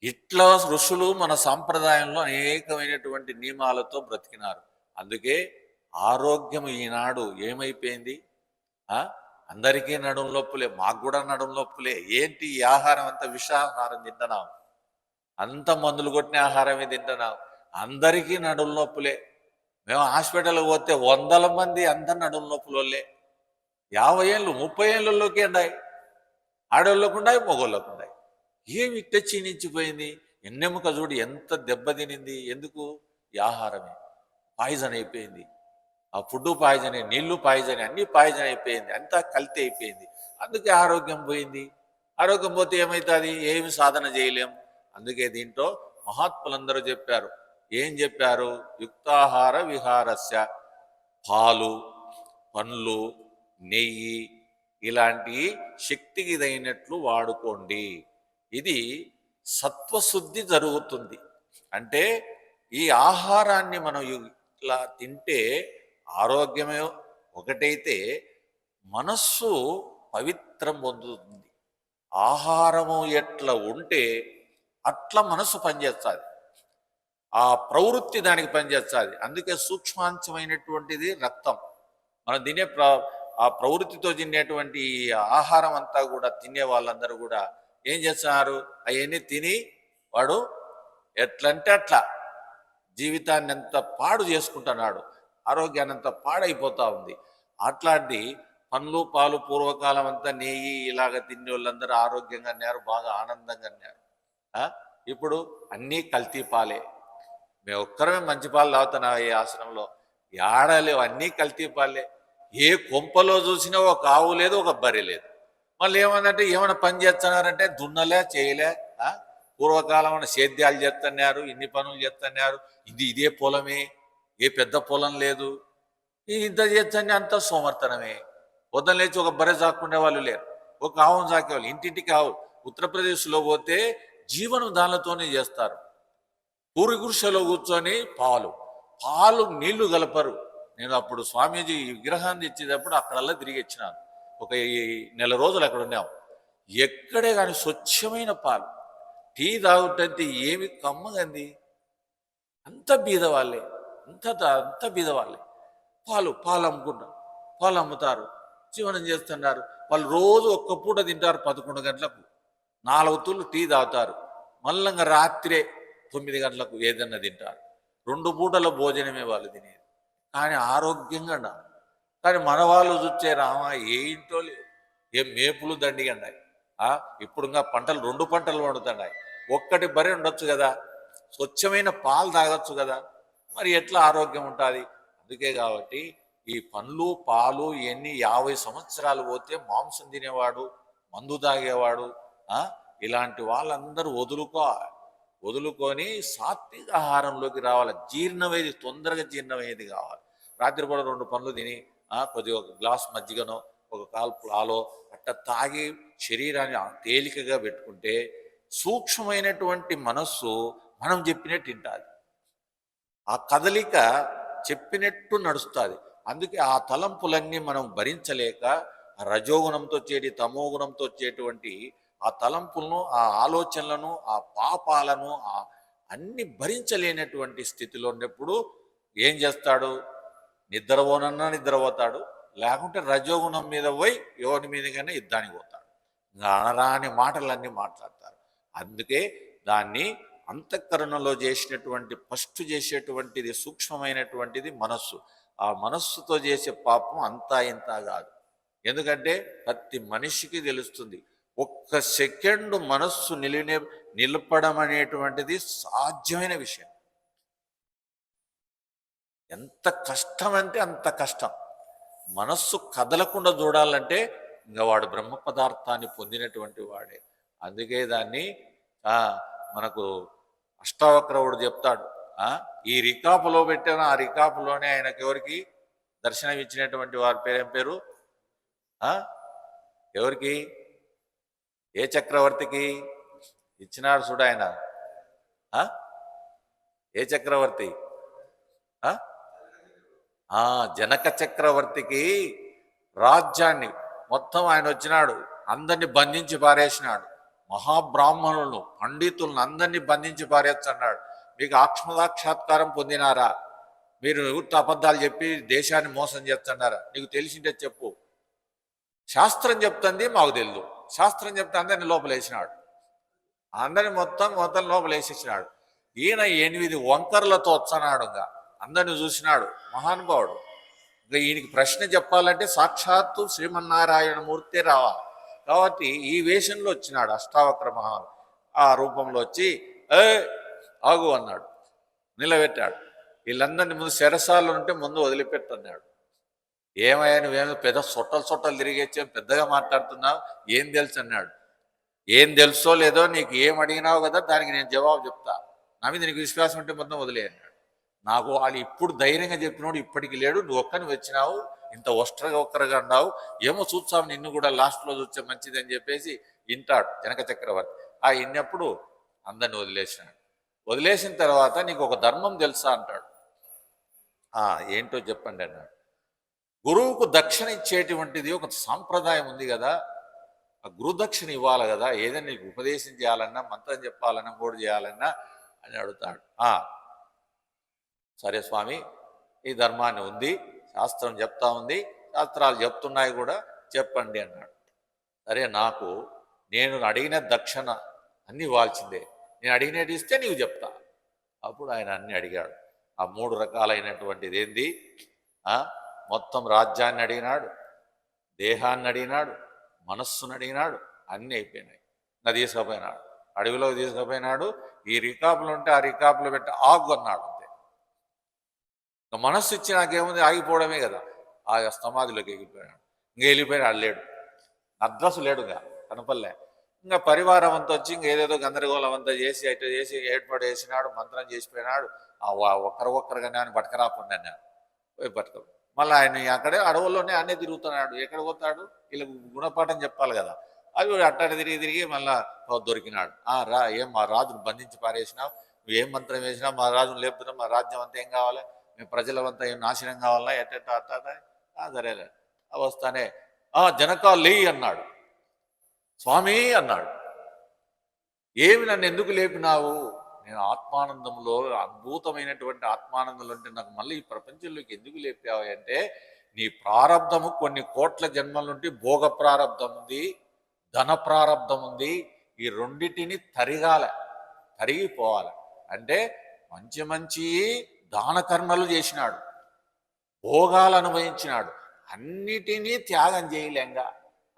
ఇట్లా ఋషులు మన సాంప్రదాయంలో అనేకమైనటువంటి నియమాలతో బ్రతికినారు. అందుకే ఆరోగ్యం ఈనాడు ఏమైపోయింది? అందరికీ నడుం నొప్పులే, మాకు కూడా నడుం నొప్పులే. ఏంటి ఈ ఆహారం? అంత విషాహారం తింటున్నాం, అంత మందులు కొట్టిన ఆహారమే తింటున్నాం, అందరికీ నడుం నొప్పులే. మేము హాస్పిటల్కి పోతే 100 మంది అందరు నడుం నొప్పులే. 50 ఏళ్ళు 30 ఏళ్ళలోకి ఉన్నాయి, ఆడవాళ్ళకు ఉన్నాయి, మగవాళ్ళకు ఉన్నాయి. ఏమి ఇట్ట క్షీణించిపోయింది? ఎన్నెముక చూడు ఎంత దెబ్బతినింది. ఎందుకు? ఈ ఆహారమే పాయిజన్ అయిపోయింది. ఆ ఫుడ్ పాయిజన్, నీళ్లు పాయిజన్, అన్ని పాయిజన్ అయిపోయింది, అంతా కల్తీ అయిపోయింది. అందుకే ఆరోగ్యం పోయింది. ఆరోగ్యం పోతే ఏమవుతుంది? ఏమి సాధన చేయలేం. అందుకే దీంట్లో మహాత్ములందరూ చెప్పారు. ఏం చెప్పారు? యుక్తాహార విహారస్య. పాలు, పండ్లు, నెయ్యి ఇలాంటి శక్తికి తగినట్లు వాడుకోండి. ఇది సత్వశుద్ధి జరుగుతుంది. అంటే ఈ ఆహారాన్ని మనం ఇట్లా తింటే ఆరోగ్యమే ఒకటైతే మనస్సు పవిత్రం పొందుతుంది. ఆహారము ఎట్లా ఉంటే అట్లా మనస్సు పనిచేస్తుంది, ఆ ప్రవృత్తి దానికి పనిచేస్తుంది. అందుకే సూక్ష్మాంశమైనటువంటిది రక్తం. మనం తినే ఆ ప్రవృత్తితో తినేటువంటి ఆహారం అంతా కూడా తినే వాళ్ళందరూ కూడా ఏం చేస్తున్నారు? అవన్నీ తిని వాడు ఎట్లంటే అట్లా జీవితాన్ని ఎంత పాడు చేసుకుంటున్నాడు. ఆరోగ్యాన్ని అంతా పాడైపోతూ ఉంది. అట్లాంటి పండ్లు పాలు పూర్వకాలం అంతా నెయ్యి ఇలాగ తినే వాళ్ళందరూ ఆరోగ్యంగా అన్నారు, బాగా ఆనందంగా అన్నారు. ఇప్పుడు అన్నీ కల్తీ పాలే. మేము ఒక్కరమే మంచి పాలు తాగుతున్నాం ఈ ఆశ్రమంలో, ఏడలేవు, అన్నీ కల్తీ పాలే. ఏ కొంపలో చూసినా ఒక ఆవు లేదు, ఒక బర్రె లేదు. మళ్ళీ ఏమన్నంటే ఏమైనా పని చేస్తున్నారంటే దున్నలే చేయలే. పూర్వకాలం సేద్యాలు చేస్తున్నారు, ఇన్ని పనులు చేస్తున్నారు, ఇదే పొలమే, ఏ పెద్ద పొలం లేదు, ఇంత చేస్తని అంత సోమర్తనమే. పొద్దున లేచి ఒక బర్రె సాకునే వాళ్ళు లేరు, ఒక ఆవును సాకేవాళ్ళు, ఇంటింటికి ఆవు. ఉత్తరప్రదేశ్లో పోతే జీవనం దానితోనే చేస్తారు. పూరి గుడిసెలో కూర్చొని పాలు నీళ్లు కలపరు. నేను అప్పుడు స్వామీజీ విగ్రహాన్ని ఇచ్చేటప్పుడు అక్కడల్లా తిరిగి ఇచ్చినాను. ఒక 1 నెల రోజులు అక్కడ ఉన్నాం. ఎక్కడే కానీ స్వచ్ఛమైన పాలు. టీ తాగుతుంటే ఏమి కమ్మగంది. అంత బీదవాళ్ళే, అంత బీదవాళ్ళే. పాలు అమ్ముకుంటారు, పాలు అమ్ముతారు, జీవనం చేస్తున్నారు. వాళ్ళు రోజు ఒక్క పూట తింటారు 11 గంటలకు, 4 తూళ్ళు టీ తాగుతారు. మళ్ళంగా రాత్రే 9 గంటలకు ఏదన్నా తింటారు. 2 పూటల భోజనమే వాళ్ళు తినేది. కానీ ఆరోగ్యంగా ఉన్నారు. కానీ మన వాళ్ళు చూస్తే రామా ఏ ఇంట్లో లేవు, ఏ మేపులు దండిగండాయి. ఇప్పుడు ఇంకా పంటలు 2 పంటలు వండుతున్నాయి. ఒక్కటి బర్రె ఉండొచ్చు కదా, స్వచ్ఛమైన పాలు తాగొచ్చు కదా, మరి ఎట్లా ఆరోగ్యం ఉంటుంది? అందుకే కాబట్టి ఈ పండ్లు పాలు ఇవన్నీ 50 సంవత్సరాలు పోతే మాంసం తినేవాడు, మందు తాగేవాడు, ఇలాంటి వాళ్ళందరూ వదులుకొని సాత్విక ఆహారంలోకి రావాలి. జీర్ణమయ్యేది, తొందరగా జీర్ణమయ్యేది కావాలి. రాత్రిపూట 2 పండ్లు తిని కొద్దిగా ఒక గ్లాస్ మజ్జిగనో ఒక కాలు పాలో అట్ట తాగి శరీరాన్ని తేలికగా పెట్టుకుంటే సూక్ష్మమైనటువంటి మనస్సు మనం చెప్పినట్టు వింటుంది. ఆ కదలిక చెప్పినట్టు నడుస్తుంది. అందుకే ఆ తలంపులన్నీ మనం భరించలేక రజోగుణంతో చేటి తమోగుణంతో వచ్చేటువంటి ఆ తలంపులను, ఆ ఆలోచనలను, ఆ పాపాలను అన్ని భరించలేనటువంటి స్థితిలో ఉన్నప్పుడు ఏం చేస్తాడు? నిద్రపోనన్నా నిద్రపోతాడు, లేకుంటే రజోగుణం మీద పోయి ఎవరి మీదకైనా యుద్ధానికి పోతాడు. ఇంకా అనరాని మాటలన్నీ మాట్లాడతారు. అందుకే దాన్ని అంతఃకరణలో ఫస్ట్ చేసేటువంటిది సూక్ష్మమైనటువంటిది మనస్సు. ఆ మనస్సుతో చేసే పాపం అంతా ఇంత కాదు. ఎందుకంటే ప్రతి మనిషికి తెలుస్తుంది, ఒక్క సెకండు మనస్సు నిలపడం అనేటువంటిది సాధ్యమైన విషయం. ఎంత కష్టం అంటే అంత కష్టం. మనస్సు కదలకుండా చూడాలంటే ఇంకా వాడు బ్రహ్మ పదార్థాన్ని పొందినటువంటి వాడే. అందుకే దాన్ని మనకు అష్టావక్రవుడు చెప్తాడు, ఈ రికాపులో పెట్టిన ఆ రికాపులోనే ఆయనకు ఎవరికి దర్శనం ఇచ్చినటువంటి వారి పేరేం పేరు? ఎవరికి? ఏ చక్రవర్తికి ఇచ్చినాడు చూడు ఆయన? ఏ చక్రవర్తి? జనక చక్రవర్తికి రాజ్యాన్ని మొత్తం ఆయన వచ్చినాడు, అందరినీ బంధించి పారేసినాడు. మహాబ్రాహ్మణులను, పండితులను అందరినీ బంధించి పారేస్తున్నాడు. మీకు ఆత్మసాక్షాత్కారం పొందినారా? మీరు అబద్ధాలు చెప్పి దేశాన్ని మోసం చేస్తున్నారా? నీకు తెలిసిందే చెప్పు. శాస్త్రం చెప్తుంది, మాకు తెలియదు. శాస్త్రం చెప్తే అందరినీ లోపలేసినాడు, అందరిని మొత్తం లోపలేసేసినాడు. ఈయన 8 వంకర్లతో వచ్చాడు. ఇంకా అందరిని చూసినాడు మహానుభావుడు. ఇంకా ఈయనకి ప్రశ్న చెప్పాలంటే సాక్షాత్తు శ్రీమన్నారాయణమూర్తి రావాలి. కాబట్టి ఈ వేషంలో వచ్చినాడు అష్టావక్ర మహాను. ఆ రూపంలో వచ్చి ఆగు అన్నాడు, నిలబెట్టాడు. వీళ్ళందరినీ ముందు శరసాలు ఉంటే ముందు వదిలిపెట్టన్నాడు. ఏమయ్యా నువ్వేమో పెద్ద సొట్టలు తిరిగేచ్చాం, పెద్దగా మాట్లాడుతున్నావు, ఏం తెలుసు అన్నాడు. ఏం తెలుసో లేదో నీకు ఏం అడిగినావు కదా, దానికి నేను జవాబు చెప్తా. నా మీద నీకు విశ్వాసం ఉంటే మొత్తం వదిలే అన్నాడు. నాకు వాళ్ళు ఇప్పుడు ధైర్యంగా చెప్పినోడు ఇప్పటికి లేడు. నువ్వు ఒక్కని వచ్చినావు, ఇంత ఒక్కరగా అన్నావు, ఏమో చూస్తావు, నిన్ను కూడా లాస్ట్లో చూస్తే మంచిదని చెప్పేసి వింటాడు జనక చక్రవర్తి. విన్నప్పుడు అందరిని వదిలేసినాడు. వదిలేసిన తర్వాత నీకు ఒక ధర్మం తెలుసా అంటాడు. ఏంటో చెప్పండి అన్నాడు. గురువుకు దక్షిణ ఇచ్చేటువంటిది ఒక సాంప్రదాయం ఉంది కదా, ఆ గురుదక్షిణ ఇవ్వాలి కదా, ఏదైనా నీకు ఉపదేశం చేయాలన్నా, మంత్రం చెప్పాలన్నా, కూడా చేయాలన్నా అని అడుగుతాడు. సరే స్వామి, ఈ ధర్మాన్ని ఉంది, శాస్త్రం చెప్తా ఉంది, శాస్త్రాలు చెప్తున్నాయి కూడా, చెప్పండి అన్నాడు. సరే, నేను అడిగిన దక్షిణ అన్నీ ఇవ్వాల్సిందే, నేను అడిగినట్టు ఇస్తే నీవు చెప్తా. అప్పుడు ఆయన అన్నీ అడిగాడు. ఆ 3 రకాలైనటువంటిది ఏంది? ఆ? మొత్తం రాజ్యాన్ని అడిగినాడు, దేహాన్ని అడిగినాడు, మనస్సును అడిగినాడు, అన్నీ అయిపోయినాయి. ఇంకా తీసుకుపోయినాడు, అడవిలోకి తీసుకుపోయినాడు. ఈ రికాపులు ఉంటే ఆ రికాపులు పెట్టి ఆగు అన్నాడు. అంతే. ఇంకా మనస్సు ఇచ్చి నాకేముంది, ఆగిపోవడమే కదా. ఆ సమాధిలోకి ఎగిరిపోయినాడు. ఇంక వెళ్ళిపోయినాడు, లేడు, అడ్రస్ లేడుగా, కనపల్లే. ఇంకా పరివారం అంతా వచ్చి ఇంకేదేదో గందరగోళం అంతా చేసి అటు చేసి ఏర్పాటు చేసినాడు, మంత్రం చేసిపోయినాడు. ఒక్కరుగా నేను పట్టుకరాకుండా అన్నాడు. పోయి పట్టుకో. మళ్ళీ ఆయన అక్కడే అడవుల్లోనే అన్నీ తిరుగుతున్నాడు. ఎక్కడ పోతాడు, వీళ్ళకి గుణపాఠం చెప్పాలి కదా. అవి అట్టాడు తిరిగి మళ్ళా దొరికినాడు. రా, ఏం మా రాజును బంధించి పారేసినావు, నువ్వు ఏం మంత్రం వేసినావు, మా రాజును లేపుతున్నావు, మా రాజ్యం అంతా ఏం కావాలి, మీ ప్రజలవంతా ఏం నాశనం కావాలా, ఎట్ట సరేలే వస్తానే. జనకా లేయి అన్నాడు. స్వామి అన్నాడు, ఏమి నన్ను ఎందుకు లేపినావు? నేను ఆత్మానందంలో, అద్భుతమైనటువంటి ఆత్మానందంలో ఉంటే నాకు మళ్ళీ ఈ ప్రపంచంలోకి ఎందుకు లేపావు అంటే, నీ ప్రారంధము కొన్ని కోట్ల జన్మల నుండి భోగ ప్రారంధం ఉంది, ధన ప్రారంధం ఉంది. ఈ రెండిటిని తరిగిపోవాలి అంటే మంచి మంచి దాన కర్మలు చేసినాడు, భోగాలు అనుభవించినాడు, అన్నిటినీ త్యాగం చేయలేంగా.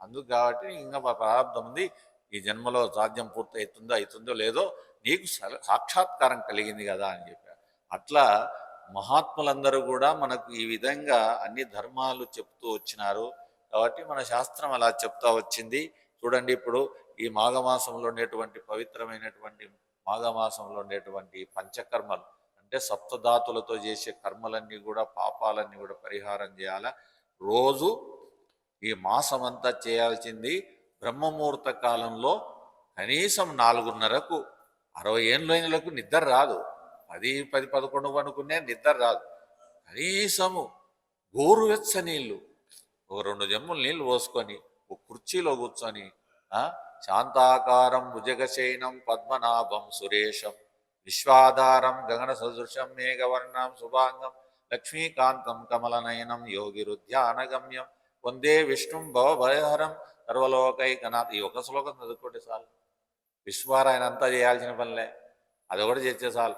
అందుకు కాబట్టి ఇంకా ప్రారంధం ఉంది, ఈ జన్మలో సాధ్యం పూర్తి అవుతుందో లేదో నీకు సాక్షాత్కారం కలిగింది కదా అని చెప్పారు. అట్లా మహాత్ములందరూ కూడా మనకు ఈ విధంగా అన్ని ధర్మాలు చెప్తూ వచ్చినారు. కాబట్టి మన శాస్త్రం అలా చెప్తా వచ్చింది. చూడండి, ఇప్పుడు ఈ మాఘమాసంలో ఉండేటువంటి పవిత్రమైనటువంటి మాఘమాసంలో ఉండేటువంటి పంచకర్మలు అంటే సప్తధాతులతో చేసే కర్మలన్నీ కూడా, పాపాలన్నీ కూడా పరిహారం చేయాల. రోజు ఈ మాసమంతా చేయాల్సింది బ్రహ్మముహూర్త కాలంలో కనీసం 4:30కు, 60 ఏళ్ళకు నిద్ర రాదు, 10, 11 అనుకునే నిద్ర రాదు. కనీసము గోరువెచ్చ నీళ్ళు, ఒక 2 చెంబులు నీళ్ళు పోసుకొని ఒక కుర్చీలో కూర్చొని శాంతాకారం భుజగశయనం పద్మనాభం సురేశం విశ్వాధారం గగన సదృశం మేఘవర్ణం శుభాంగం లక్ష్మీకాంతం కమలనయనం యోగిరుధ్యానగమ్యం వందే విష్ణుం భవభయహరం సర్వలోకైకనాథ్. ఈ ఒక శ్లోకం చదువుకోండి చాలు. విశ్వారాయణ అంతా చేయాల్సిన పనిలే, అది కూడా చేసే చాలు.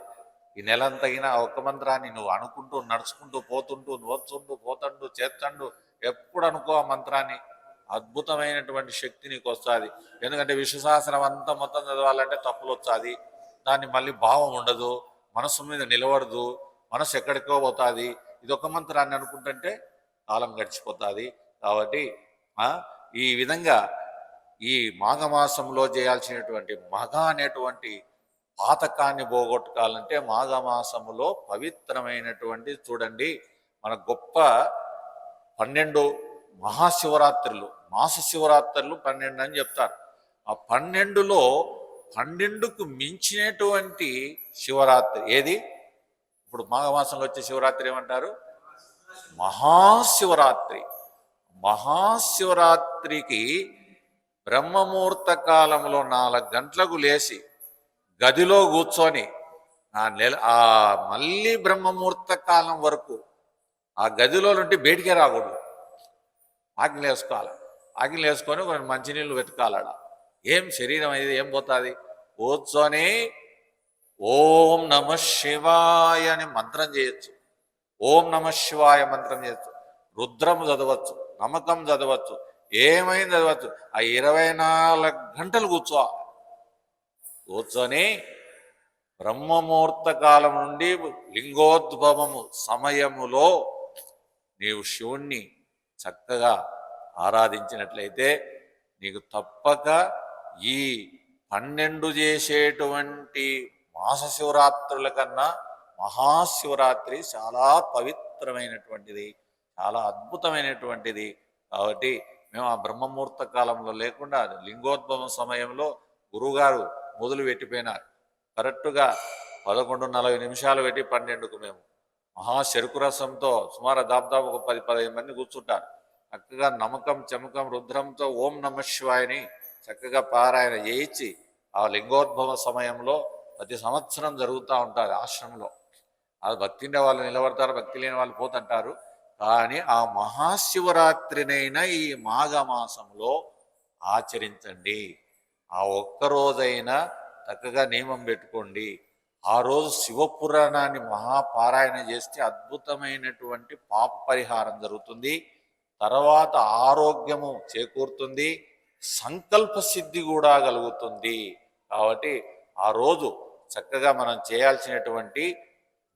ఈ నెలంతా తగిన ఒక్క మంత్రాన్ని నువ్వు అనుకుంటూ, నడుచుకుంటూ, పోతుంటూ, నోచుంటూ, పోతండు, చేతండు, ఎప్పుడు అనుకో ఆ మంత్రాన్ని. అద్భుతమైనటువంటి శక్తి నీకు వస్తుంది. ఎందుకంటే విశ్వశాస్త్రం అంతా మొత్తం చదవాలంటే తప్పులు వచ్చాది, దాన్ని మళ్ళీ భావం ఉండదు, మనసు మీద నిలబడదు, మనసు ఎక్కడికో పోతుంది. ఇది ఒక మంత్రాన్ని అనుకుంటుంటే కాలం గడిచిపోతుంది. కాబట్టి ఈ విధంగా ఈ మాఘమాసంలో చేయాల్సినటువంటి మగ అనేటువంటి పాతకాన్ని పోగొట్టుకోవాలంటే మాఘమాసములో పవిత్రమైనటువంటి, చూడండి, మన గొప్ప 12 మహాశివరాత్రులు, మాస శివరాత్రులు 12 అని చెప్తారు. ఆ 12లో 12కు మించినటువంటి శివరాత్రి ఏది? ఇప్పుడు మాఘమాసంలో వచ్చే శివరాత్రి ఏమంటారు? మహాశివరాత్రి. మహాశివరాత్రికి బ్రహ్మముహూర్త కాలంలో 4 గంటలకు లేచి గదిలో కూర్చొని మళ్ళీ బ్రహ్మముహూర్త కాలం వరకు ఆ గదిలో నుండి బయటికే రాకూడదు. ఆజ్ఞలు వేసుకోవాలి. ఆజ్ఞలు వేసుకొని కొన్ని మంచినీళ్ళు వెతకాలడ. ఏం శరీరం అనేది ఏం పోతుంది? కూర్చొని ఓం నమ శివాయ అని మంత్రం చేయొచ్చు, ఓం నమ శివాయ మంత్రం చేయొచ్చు, రుద్రం చదవచ్చు, నమ్మకం చదవచ్చు, ఏమైనా చదవచ్చు. ఆ 24 గంటలు కూర్చొని బ్రహ్మముహూర్త కాలం నుండి లింగోద్భవము సమయములో నీవు శివుణ్ణి చక్కగా ఆరాధించినట్లయితే నీకు తప్పక ఈ 12 చేసేటువంటి మాస శివరాత్రుల కన్నా మహాశివరాత్రి చాలా పవిత్రమైనటువంటిది, చాలా అద్భుతమైనటువంటిది. కాబట్టి మేము ఆ బ్రహ్మముహూర్త కాలంలో లేకుండా లింగోద్భవం సమయంలో గురువుగారు మొదలు పెట్టిపోయినారు. కరెక్ట్గా 11:40 పెట్టి 12కు మేము మహాశరుకు రసంతో సుమారు దాదాపు ఒక 10-15 మంది కూర్చుంటారు. చక్కగా నమ్మకం చమకం రుద్రంతో ఓం నమ శివాయని చక్కగా పారాయణ చేయించి ఆ లింగోద్భవ సమయంలో ప్రతి సంవత్సరం జరుగుతూ ఉంటుంది ఆశ్రమంలో. అది భక్తి ఉండే వాళ్ళు నిలబడతారు, భక్తి లేని వాళ్ళు పోతుంటారు. కానీ ఆ మహాశివరాత్రినైనా ఈ మాఘమాసంలో ఆచరించండి. ఆ ఒక్కరోజైనా చక్కగా నియమం పెట్టుకోండి. ఆ రోజు శివపురాణాన్ని మహాపారాయణ చేస్తే అద్భుతమైనటువంటి పాప పరిహారం జరుగుతుంది. తర్వాత ఆరోగ్యము చేకూరుతుంది, సంకల్ప సిద్ధి కూడా కలుగుతుంది. కాబట్టి ఆ రోజు చక్కగా మనం చేయాల్సినటువంటి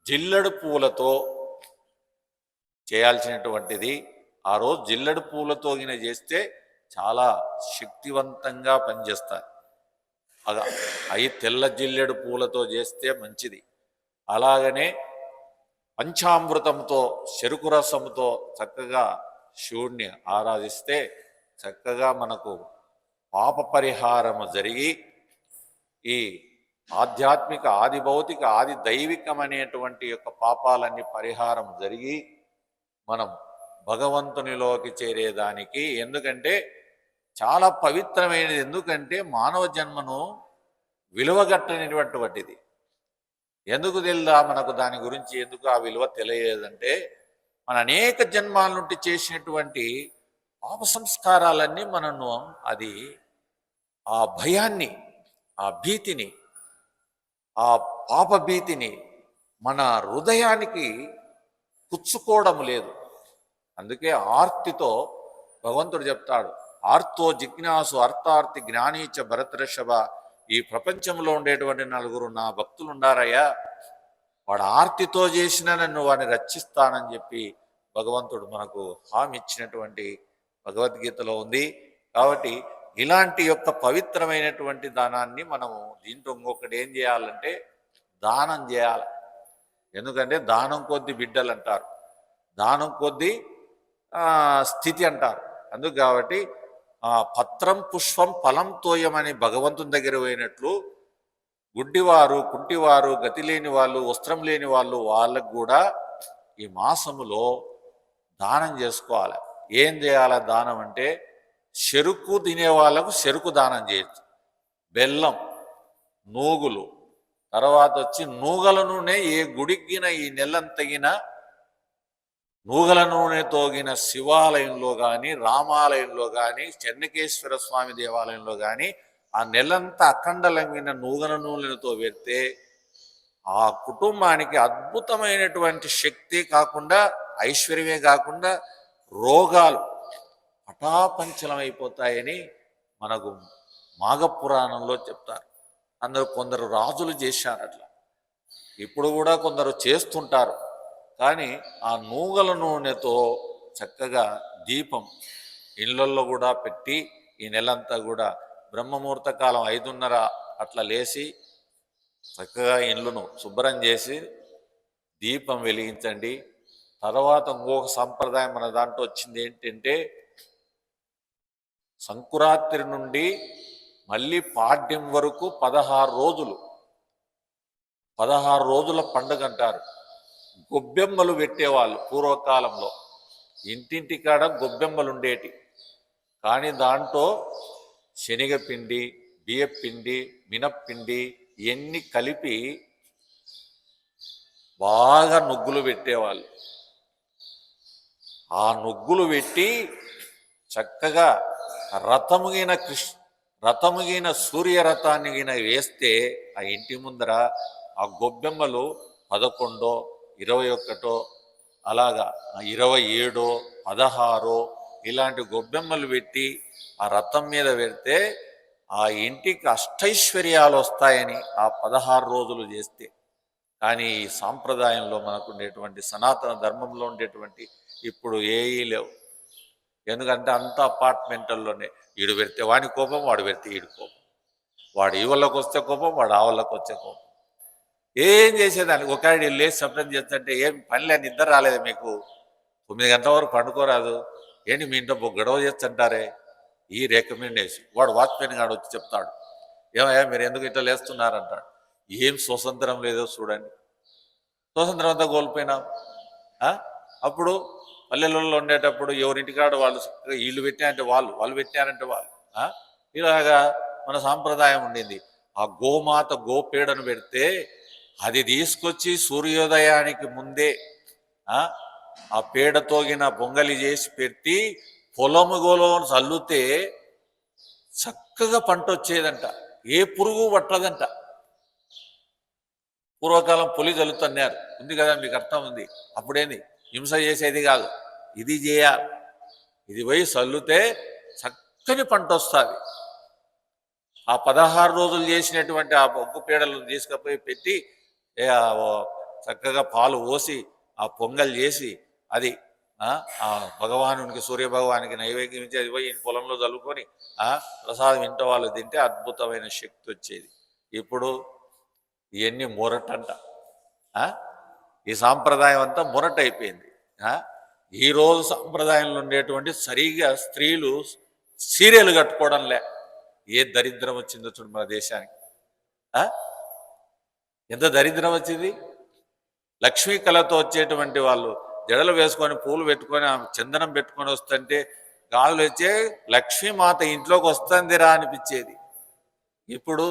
జిల్లెడు పూలతో చేయాల్సినటువంటిది. ఆ రోజు జిల్లెడు పూలతో గిన చేస్తే చాలా శక్తివంతంగా పనిచేస్తారు. అవి తెల్ల జిల్లెడు పూలతో చేస్తే మంచిది. అలాగనే పంచామృతంతో చెరుకు రసంతో చక్కగా శివుణ్ణి ఆరాధిస్తే చక్కగా మనకు పాప పరిహారము జరిగి ఈ ఆధ్యాత్మిక ఆది భౌతిక ఆది దైవికం అనేటువంటి యొక్క పాపాలన్నీ పరిహారం జరిగి మనం భగవంతునిలోకి చేరేదానికి, ఎందుకంటే చాలా పవిత్రమైనది. ఎందుకంటే మానవ జన్మను విలువగట్టనిటువంటిది. ఎందుకు తెలుదా మనకు దాని గురించి, ఎందుకు ఆ విలువ తెలియదంటే మన అనేక జన్మాల నుండి చేసినటువంటి పాప సంస్కారాలన్నీ మనను అది ఆ భయాన్ని, ఆ భీతిని, ఆ పాప భీతిని మన హృదయానికి పుచ్చుకోవడం లేదు. అందుకే ఆర్తితో భగవంతుడు చెప్తాడు, ఆర్తో జిజ్ఞాసు అర్థార్థి జ్ఞానీచ భరతర్షభ. ఈ ప్రపంచంలో ఉండేటువంటి నలుగురు నా భక్తులు ఉండారయ్యా, వాడు ఆర్తితో చేసిన నన్ను వాడిని రక్షిస్తానని చెప్పి భగవంతుడు మనకు హామీ ఇచ్చినటువంటి భగవద్గీతలో ఉంది. కాబట్టి ఇలాంటి యొక్క పవిత్రమైనటువంటి దానాన్ని మనము దీంట్లో ఇంకొకటి ఏం చేయాలంటే దానం చేయాలి. ఎందుకంటే దానం కొద్ది బిడ్డలు అంటారు, దానం కొద్ది స్థితి అంటారు. అందుకు కాబట్టి పత్రం పుష్పం ఫలం తోయం అని భగవంతుని దగ్గర పోయినట్లు గుడ్డివారు, కుంటివారు, గతి లేని వాళ్ళు, వస్త్రం లేని వాళ్ళు, వాళ్ళకు కూడా ఈ మాసములో దానం చేసుకోవాలి. ఏం చేయాలి దానం అంటే, చెరుకు తినే వాళ్ళకు చెరుకు దానం చేయొచ్చు, బెల్లం, నూగులు, తర్వాత వచ్చి నూగల నూనె. ఏ గుడికిన ఈ నెలంతగిన నూగల నూనె తోగిన శివాలయంలో కానీ, రామాలయంలో కానీ, చెన్నకేశ్వర స్వామి దేవాలయంలో కానీ ఆ నెలంతా అఖండలంగిన నూగల నూనెలతో పెడితే ఆ కుటుంబానికి అద్భుతమైనటువంటి శక్తి కాకుండా, ఐశ్వర్యమే కాకుండా రోగాలు పటాపంచలమైపోతాయని మనకు మాఘపురాణంలో చెప్తారు. కొందరు రాజులు చేశారు అట్లా, ఇప్పుడు కూడా కొందరు చేస్తుంటారు. కానీ ఆ నూగల నూనెతో చక్కగా దీపం ఇళ్ళల్లో కూడా పెట్టి ఈ నెలంతా కూడా బ్రహ్మముహూర్త కాలం 5:30 అట్లా లేచి చక్కగా ఇళ్ళను శుభ్రం చేసి దీపం వెలిగించండి. తర్వాత ఇంకొక సంప్రదాయం మన దాంట్లో వచ్చింది ఏంటంటే, సంకురాత్రి నుండి మళ్ళీ పాడ్యం వరకు 16 రోజుల పండుగ అంటారు. గొబ్బెమ్మలు పెట్టేవాళ్ళు పూర్వకాలంలో, ఇంటింటికాడ గొబ్బెమ్మలు ఉండేటి. కానీ దాంట్లో శనగపిండి, బియ్యపిండి, మినప్పిండి ఇవన్నీ కలిపి బాగా నుగ్గులు పెట్టేవాళ్ళు. ఆ నుగ్గులు పెట్టి చక్కగా రథముగిన సూర్యరథాన్ని గిన వేస్తే ఆ ఇంటి ముందర ఆ గొబ్బెమ్మలు 11, 21 అలాగా 27, 16 ఇలాంటి గొబ్బెమ్మలు పెట్టి ఆ రథం మీద పెడితే ఆ ఇంటికి అష్టైశ్వర్యాలు వస్తాయని ఆ 16 రోజులు చేస్తే. కానీ ఈ సాంప్రదాయంలో మనకు ఉండేటువంటి సనాతన ధర్మంలో ఉండేటువంటి ఇప్పుడు ఏవీ లేవు. ఎందుకంటే అంతా అపార్ట్మెంట్ల్లోనే, ఈడు పెడితే వాడి కోపం, వాడు పెడితే ఈడు కోపం, వాడు ఈ వాళ్ళకి వస్తే కోపం, వాడు ఆ వాళ్ళకి వచ్చే కోపం. ఏం చేసేదానికి ఒకటి లేచి శబ్దం చేస్తుంటే, ఏం పనిలే నిద్ర రాలేదు మీకు, 9 గంటల వరకు పండుకోరాదు, ఏంటి మీ ఇంట్లో గొడవ చేస్తుంటారే, ఈ రికమెండేషన్. వాడు వాచ్మెన్ గాడు వచ్చి చెప్తాడు, ఏమయ్యా మీరు ఎందుకు ఇట్లా లేస్తున్నారంటాడు. ఏం స్వతంత్రం లేదో చూడండి, స్వతంత్రం అంతా కోల్పోయినాం. అప్పుడు పల్లెలలో ఉండేటప్పుడు ఎవరింటికాడు వాళ్ళు వీళ్ళు పెట్టారంటే వాళ్ళు పెట్టారంటే వాళ్ళు ఇలాగా మన సాంప్రదాయం ఉండింది. ఆ గోమాత గోపేడను పెడితే అది తీసుకొచ్చి సూర్యోదయానికి ముందే ఆ పేడతోగిన పొంగలి చేసి పెట్టి పొలముగోలో చల్లుతే చక్కగా పంట వచ్చేదంట, ఏ పురుగు పట్టదంట. పూర్వకాలం పులి జల్లుతున్నారు ఉంది కదా, మీకు అర్థం ఉంది. అప్పుడేంది హింస చేసేది కాదు, ఇది చేయాలి. ఇది పోయి చల్లుతే చక్కని పంట వస్తుంది. ఆ 16 రోజులు చేసినటువంటి ఆ బొగ్గు పీడలను తీసుకుపోయి పెట్టి చక్కగా పాలు పోసి ఆ పొంగల్ చేసి అది ఆ భగవానునికి, సూర్య భగవానికి నైవేద్యం ఇచ్చి అది పోయి పొలంలో చల్లుకొని ప్రసాదం ఇంట్లో వాళ్ళు తింటే అద్భుతమైన శక్తి వచ్చేది. ఇప్పుడు ఇవన్నీ మొరటంట. ఈ సాంప్రదాయం అంతా మొరటైపోయింది. ఈరోజు సాంప్రదాయంలో ఉండేటువంటి సరిగా స్త్రీలు సీరియల్ కట్టుకోవడంలే. ఏ దరిద్రం వచ్చిందో చూడు మన దేశానికి. ఎంత దరిద్రం వచ్చింది. లక్ష్మీ కళతో వచ్చేటువంటి వాళ్ళు జడలు వేసుకొని పూలు పెట్టుకొని చందనం పెట్టుకొని వస్తుంటే గాలులు వచ్చే లక్ష్మీమాత ఇంట్లోకి వస్తుందిరా అనిపించేది. ఇప్పుడు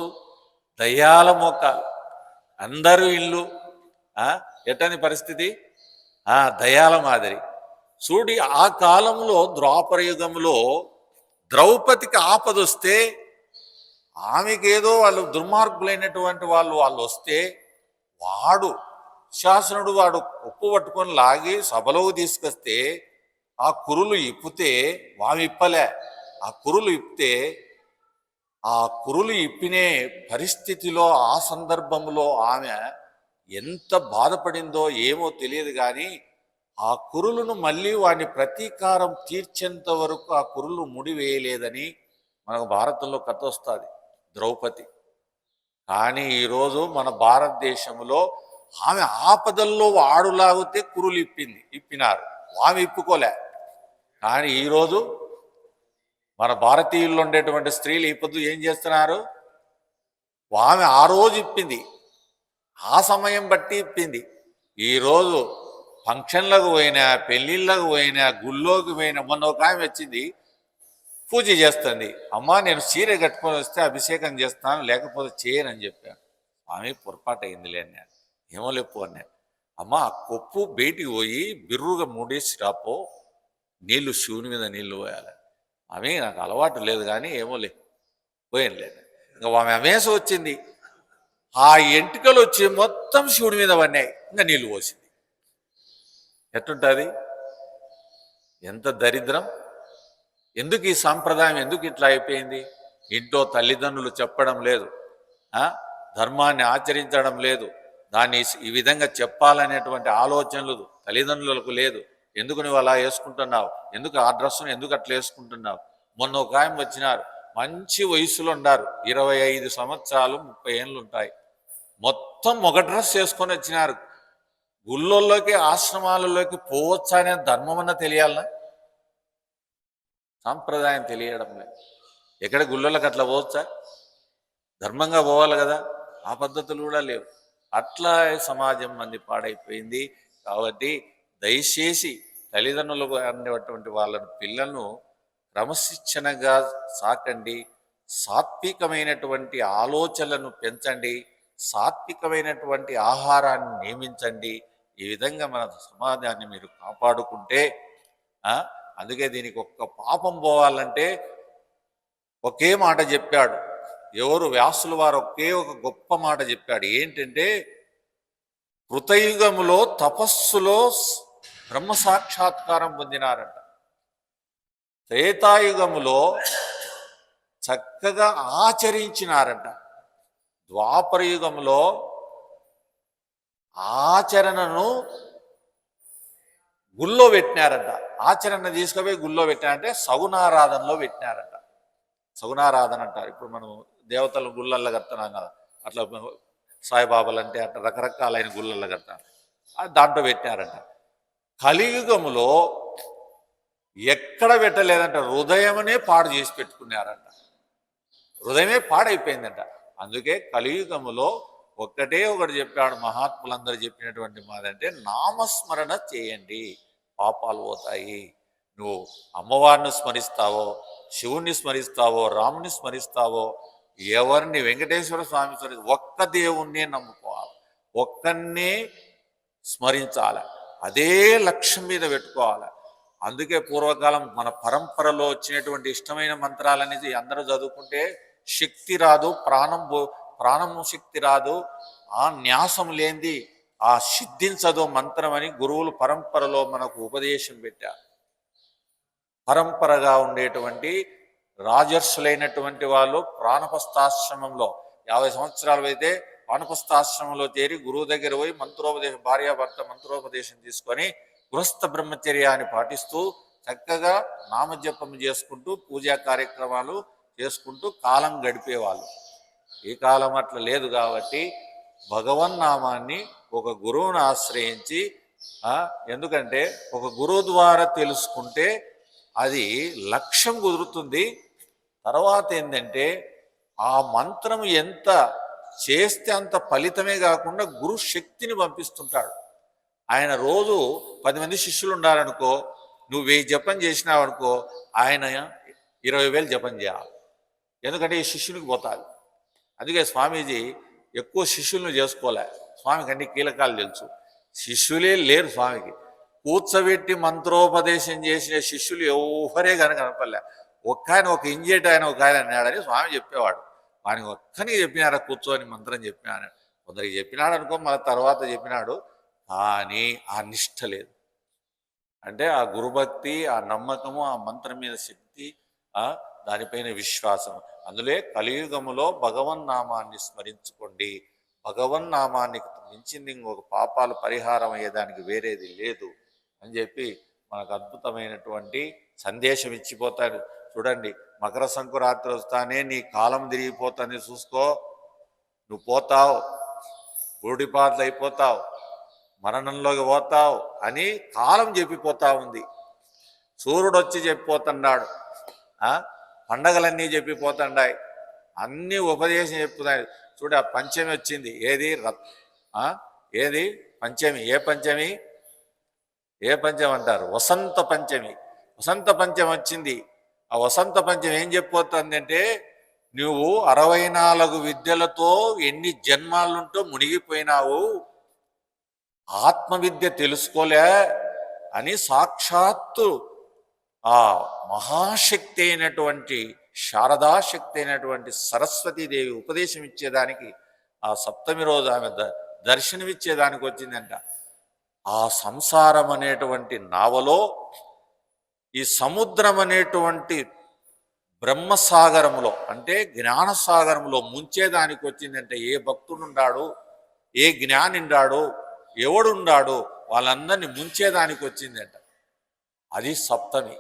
దయ్యాల మోకాలు, అందరూ ఇల్లు ఎట్టని పరిస్థితి, దయాల మాదిరి. చూడి ఆ కాలంలో ద్వాపర యుగంలో ద్రౌపదికి ఆపదొస్తే, ఆమెకేదో వాళ్ళు దుర్మార్గులైనటువంటి వాళ్ళు వస్తే వాడు శాసనుడు వాడు ఉప్పు పట్టుకొని లాగి సభలోకి తీసుకొస్తే ఆ కురులు ఇప్పితే వామి ఇప్పలే. ఆ కురులు ఇప్పితే ఆ కురులు ఇప్పినే పరిస్థితిలో ఆ సందర్భంలో ఆమె ఎంత బాధపడిందో ఏమో తెలియదు. కానీ ఆ కురులను మళ్ళీ వాడిని ప్రతీకారం తీర్చేంత వరకు ఆ కురులు ముడివేయలేదని మనకు భారతంలో కథ వస్తుంది ద్రౌపది. కానీ ఈరోజు మన భారతదేశంలో ఆమె ఆపదల్లో వాడులాగితే కురులు ఇప్పినారు, ఆమె ఇప్పుకోలే. కానీ ఈరోజు మన భారతీయుల్లో ఉండేటువంటి స్త్రీలు ఈ పొద్దు ఏం చేస్తున్నారు, ఆమె ఆ రోజు ఇప్పింది, ఆ సమయం బట్టి ఇప్పింది. ఈరోజు ఫంక్షన్లకు పోయినా, పెళ్ళిళ్ళకు పోయినా, గుళ్ళోకి పోయినా, మొన్న ఒక ఆమె వచ్చింది పూజ చేస్తుంది. అమ్మా నేను చీర కట్టుకొని వస్తే అభిషేకం చేస్తాను, లేకపోతే చేయనని చెప్పాను. ఆమె పొరపాటు అయిందిలే అన్నాడు. ఏమో లేపు అన్నాడు. అమ్మ ఆ కొప్పు బయటికి పోయి బిర్రుగా మూడేసి రాపో, నీళ్లు శివుని మీద నీళ్లు పోయాలి. ఆమె నాకు అలవాటు లేదు కానీ ఏమో పోయాను లేదు. ఇంకా ఆమె అమేస వచ్చింది, ఆ ఎంటికలు వచ్చి మొత్తం శివుడి మీద పడినాయి. ఇంకా నీళ్లు పోసింది. ఎట్టుంటుంది? ఎంత దరిద్రం! ఎందుకు ఈ సాంప్రదాయం ఎందుకు ఇట్లా అయిపోయింది? ఇంట్లో తల్లిదండ్రులు చెప్పడం లేదు, ధర్మాన్ని ఆచరించడం లేదు, దాన్ని ఈ విధంగా చెప్పాలనేటువంటి ఆలోచనలు తల్లిదండ్రులకు లేదు. ఎందుకు నువ్వు అలా వేసుకుంటున్నావు, ఎందుకు ఆ డ్రెస్సును ఎందుకు అట్లా వేసుకుంటున్నావు? మొన్న ఒక ఆయన వచ్చినారు, మంచి వయసులో ఉన్నారు, 25 సంవత్సరాలు 30 ఏళ్ళు ఉంటాయి. మొత్తం ఒక డ్రెస్ వేసుకొని వచ్చినారు. గుళ్ళల్లోకి ఆశ్రమాలలోకి పోవచ్చా అనే ధర్మం అన్న తెలియాలనా? సాంప్రదాయం తెలియడం లేదు. ఎక్కడ గుళ్ళలోకి అట్లా పోవచ్చా? ధర్మంగా పోవాలి కదా, ఆ పద్ధతులు కూడా లేవు. అట్లా సమాజం మంది పాడైపోయింది. కాబట్టి దయచేసి తల్లిదండ్రులకు అనేటువంటి వాళ్ళను పిల్లలను క్రమశిక్షణగా సాకండి, సాత్వికమైనటువంటి ఆలోచనలను పెంచండి, సాత్వికమైనటువంటి ఆహారాన్ని నియమించండి. ఈ విధంగా మన సమాజాన్ని మీరు కాపాడుకుంటే, అందుకే దీనికి ఒక్క పాపం పోవాలంటే ఒకే మాట చెప్పాడు ఎవరు, వ్యాసుల వారు ఒకే ఒక గొప్ప మాట చెప్పాడు. ఏంటంటే, కృతయుగములో తపస్సులో బ్రహ్మ సాక్షాత్కారం పొందినారంట, త్రేతాయుగములో చక్కగా ఆచరించినారంట, ద్వాపర యుగంలో ఆచరణను గుళ్ళో పెట్టినారంట. ఆచరణ తీసుకుపోయి గుళ్ళో పెట్టినారంటే సగుణారాధనలో పెట్టినారంట. సగుణారాధన అంటారు. ఇప్పుడు మనం దేవతల గుళ్ళల్లో కడుతున్నాం కదా, అట్లా సాయిబాబాలు అంటే అట్లా రకరకాలైన గుళ్ళల్లో కడతారు, దాంట్లో పెట్టినారంట. కలియుగములో ఎక్కడ పెట్టలేదంట, హృదయమనే పాడు చేసి పెట్టుకున్నారంట, హృదయమే పాడైపోయిందంట. అందుకే కలియుగములో ఒకటే ఒకటి చెప్పాడు మహాత్ములందరూ చెప్పినటువంటి మాదంటే, నామస్మరణ చేయండి, పాపాలు పోతాయి. నువ్వు అమ్మవారిని స్మరిస్తావో, శివుణ్ణి స్మరిస్తావో, రాముని స్మరిస్తావో, ఎవరిని వెంకటేశ్వర స్వామి ఒక్క దేవుణ్ణే నమ్ముకోవాలి, ఒక్కన్నే స్మరించాలి, అదే లక్ష్యం మీద పెట్టుకోవాలి. అందుకే పూర్వకాలం మన పరంపరలో వచ్చినటువంటి ఇష్టమైన మంత్రాలనేది అందరూ చదువుకుంటే శక్తి రాదు, ప్రాణం శక్తి రాదు, ఆ న్యాసం లేనిది ఆ సిద్ధించదో మంత్రం అని గురువులు పరంపరలో మనకు ఉపదేశం పెట్టారు. పరంపరగా ఉండేటువంటి రాజర్షులైనటువంటి వాళ్ళు ప్రాణపస్థాశ్రమంలో 50 సంవత్సరాలు అయితే వానప్రస్థాశ్రమంలో చేరి గురువు దగ్గర పోయి మంత్రోపదేశం, భార్యాభర్త మంత్రోపదేశం తీసుకొని గృహస్థ బ్రహ్మచర్యాన్ని పాటిస్తూ చక్కగా నామజపం చేసుకుంటూ పూజా కార్యక్రమాలు చేసుకుంటూ కాలం గడిపేవాళ్ళు. ఈ కాలం అట్లా లేదు కాబట్టి భగవన్నామాన్ని ఒక గురువును ఆశ్రయించి, ఎందుకంటే ఒక గురువు ద్వారా తెలుసుకుంటే అది లక్ష్యం కుదురుతుంది. తర్వాత ఏంటంటే ఆ మంత్రం ఎంత చేస్తే అంత ఫలితమే కాకుండా గురు శక్తిని పంపిస్తుంటాడు. ఆయన రోజు 10 మంది శిష్యులు ఉండాలనుకో, నువ్వు 1000 జపం చేసినావు అనుకో, ఆయన 20,000 జపం చేయాలి. ఎందుకంటే ఈ శిష్యునికి పోతాది. అందుకే స్వామీజీ ఎక్కువ శిష్యులను చేసుకోలే. స్వామికి అన్ని కీలకాలు తెలుసు. శిష్యులే లేరు స్వామికి. కూర్చోబెట్టి మంత్రోపదేశం చేసిన శిష్యులు ఎవరే కనుక కనపడలే. ఒక ఇంజేట్ ఆయన ఒక ఆయన అన్నాడని స్వామి చెప్పేవాడు. వానికి ఒక్కనికి చెప్పినారా కూర్చొని మంత్రం చెప్పినాడు. కొందరికి చెప్పినాడు అనుకో, మళ్ళీ తర్వాత చెప్పినాడు. కానీ ఆ నిష్ఠ లేదు. అంటే ఆ గురుభక్తి, ఆ నమ్మకము, ఆ మంత్రం మీద శక్తి, దానిపైన విశ్వాసం. అందులో కలియుగములో భగవన్నామాన్ని స్మరించుకోండి. భగవన్నామానికి మించింది ఇంకొక పాపాలు పరిహారం అయ్యేదానికి వేరేది లేదు అని చెప్పి మనకు అద్భుతమైనటువంటి సందేశం ఇచ్చిపోతాడు. చూడండి, మకర సంక్రాంతి వస్తానే నీ కాలం తిరిగిపోతుంది, చూసుకో, నువ్వు పోతావు, బూడిపాట్లు అయిపోతావు, మరణంలోకి పోతావు అని కాలం చెప్పిపోతా ఉంది. సూర్యుడు వచ్చి చెప్పిపోతున్నాడు, పండగలన్నీ చెప్పిపోతున్నాయి, అన్నీ ఉపదేశం చెప్తున్నాయి. చూడ పంచమి వచ్చింది, ఏది ఏది పంచమి, ఏ పంచమి అంటారు? వసంత పంచమి. వసంత పంచమి వచ్చింది. ఆ వసంత పంచమి ఏం చెప్పిపోతుంది అంటే, నువ్వు 64 విద్యలతో ఎన్ని జన్మాలుంటో మునిగిపోయినావు, ఆత్మవిద్య తెలుసుకోలే అని సాక్షాత్తు ఆ మహాశక్తి అయినటువంటి శారదాశక్తి అయినటువంటి సరస్వతీదేవి ఉపదేశం ఇచ్చేదానికి ఆ సప్తమి రోజు ఆమె దర్శనమిచ్చేదానికి వచ్చిందంట. ఆ సంసారం అనేటువంటి నావలో ఈ సముద్రం అనేటువంటి బ్రహ్మసాగరంలో అంటే జ్ఞానసాగరంలో ముంచేదానికి వచ్చిందంటే, ఏ భక్తుడున్నాడు, ఏ జ్ఞానిండాడు, ఎవడున్నాడు, వాళ్ళందరినీ ముంచేదానికి వచ్చిందంట. అది సప్తమి.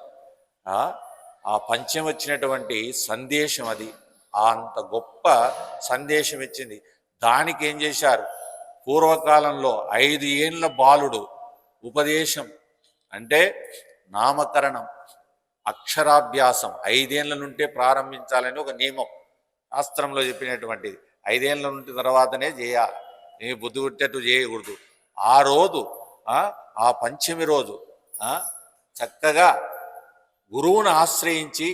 ఆ పంచమి వచ్చినటువంటి సందేశం అది. అంత గొప్ప సందేశం ఇచ్చింది. దానికి ఏం చేశారు, పూర్వకాలంలో 5 ఏళ్ళ బాలుడు ఉపదేశం అంటే నామకరణం, అక్షరాభ్యాసం 5 ఏళ్ళ నుండే ప్రారంభించాలని ఒక నియమం శాస్త్రంలో చెప్పినటువంటిది. 5 ఏళ్ళ నుండి తర్వాతనే చేయాలి, నీ బుద్ధి పుట్టేట్టు చేయకూడదు. ఆ రోజు ఆ పంచమి రోజు చక్కగా గురువును ఆశ్రయించి,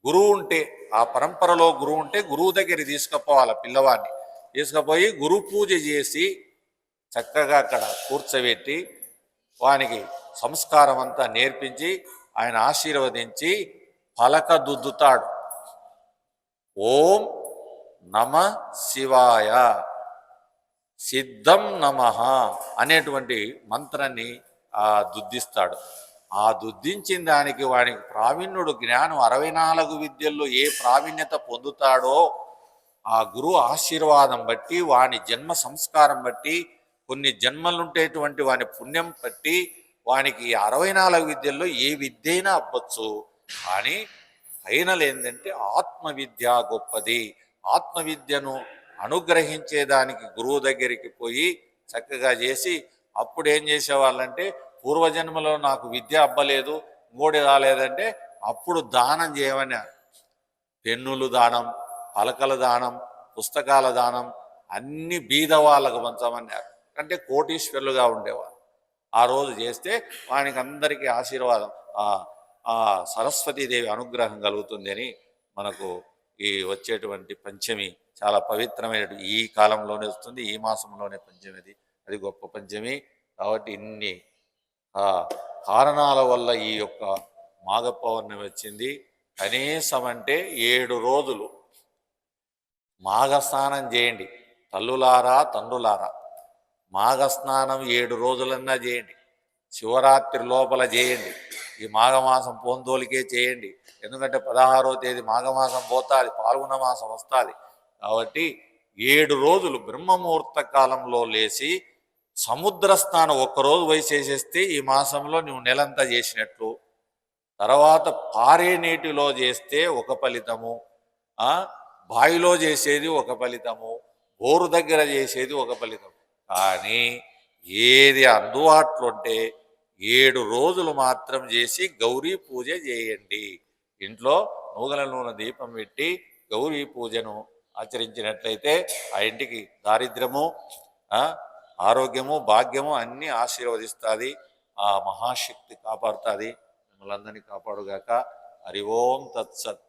గురువు ఉంటే ఆ పరంపరలో గురువు ఉంటే గురువు దగ్గరికి తీసుకుపోవాలి. పిల్లవాడిని తీసుకుపోయి గురు పూజ చేసి చక్కగా అక్కడ కూర్చోబెట్టి వానికి సంస్కారం అంతా నేర్పించి ఆయన ఆశీర్వదించి పలకదుద్దుతాడు. ఓం నమ శివాయ సిద్ధం నమః అనేటువంటి మంత్రాన్ని దుద్దిస్తాడు. ఆ దుద్దించిన దానికి వానికి ప్రావీణ్యుడు జ్ఞానం 64 విద్యల్లో ఏ ప్రావీణ్యత పొందుతాడో ఆ గురువు ఆశీర్వాదం బట్టి, వాని జన్మ సంస్కారం బట్టి, కొన్ని జన్మలుంటేటువంటి వాని పుణ్యం బట్టి వానికి 64 విద్యల్లో ఏ విద్య అయినా అవ్వచ్చు. కానీ ఫైనల్ ఏంటంటే ఆత్మవిద్య గొప్పది. ఆత్మవిద్యను అనుగ్రహించేదానికి గురువు దగ్గరికి పోయి చక్కగా చేసి, అప్పుడు ఏం చేసేవాళ్ళంటే, పూర్వజన్మలో నాకు విద్య అబ్బలేదు, ఇంకోటి రాలేదంటే అప్పుడు దానం చేయమని, పెన్నులు దానం, పలకల దానం, పుస్తకాల దానం అన్ని బీద వాళ్ళకు పంచమన్నారు. అంటే కోటీశ్వరులుగా ఉండేవారు. ఆ రోజు చేస్తే వానికి అందరికీ ఆశీర్వాదం, ఆ సరస్వతీదేవి అనుగ్రహం కలుగుతుంది అని మనకు ఈ వచ్చేటువంటి పంచమి చాలా పవిత్రమైనటువంటి ఈ కాలంలోనే వస్తుంది, ఈ మాసంలోనే పంచమిది. అది గొప్ప పంచమి. కాబట్టి ఇన్ని కారణాల వల్ల ఈ యొక్క మాఘ పౌర్ణమి వచ్చింది. కనీసం అంటే 7 రోజులు మాఘ స్నానం చేయండి. తల్లులారా తండ్రులారా, మాఘస్నానం 7 రోజులన్నా చేయండి, శివరాత్రి లోపల చేయండి, ఈ మాఘమాసం పోందోలికే చేయండి. ఎందుకంటే 16వ తేదీ మాఘమాసం పోతుంది, పాల్గొన మాసం వస్తుంది. కాబట్టి 7 రోజులు బ్రహ్మముహూర్త కాలంలో లేచి సముద్ర స్నానం ఒక్కరోజు పోయి చేసేస్తే ఈ మాసంలో నువ్వు నెలంతా చేసినట్లు. తర్వాత పారే నీటిలో చేస్తే ఒక ఫలితము, బావిలో చేసేది ఒక ఫలితము, బోరు దగ్గర చేసేది ఒక ఫలితం. కానీ ఏది అందుబాటులో ఉంటే 7 రోజులు మాత్రం చేసి గౌరీ పూజ చేయండి. ఇంట్లో నూగల నూనె దీపం పెట్టి గౌరీ పూజను ఆచరించినట్లయితే ఆ ఇంటికి దారిద్ర్యము, ఆరోగ్యము, భాగ్యము అన్నీ ఆశీర్వదిస్తుంది. ఆ మహాశక్తి కాపాడుతుంది. మిమ్మల్ని అందరినీ కాపాడుగాక. హరి ఓం తత్సత్.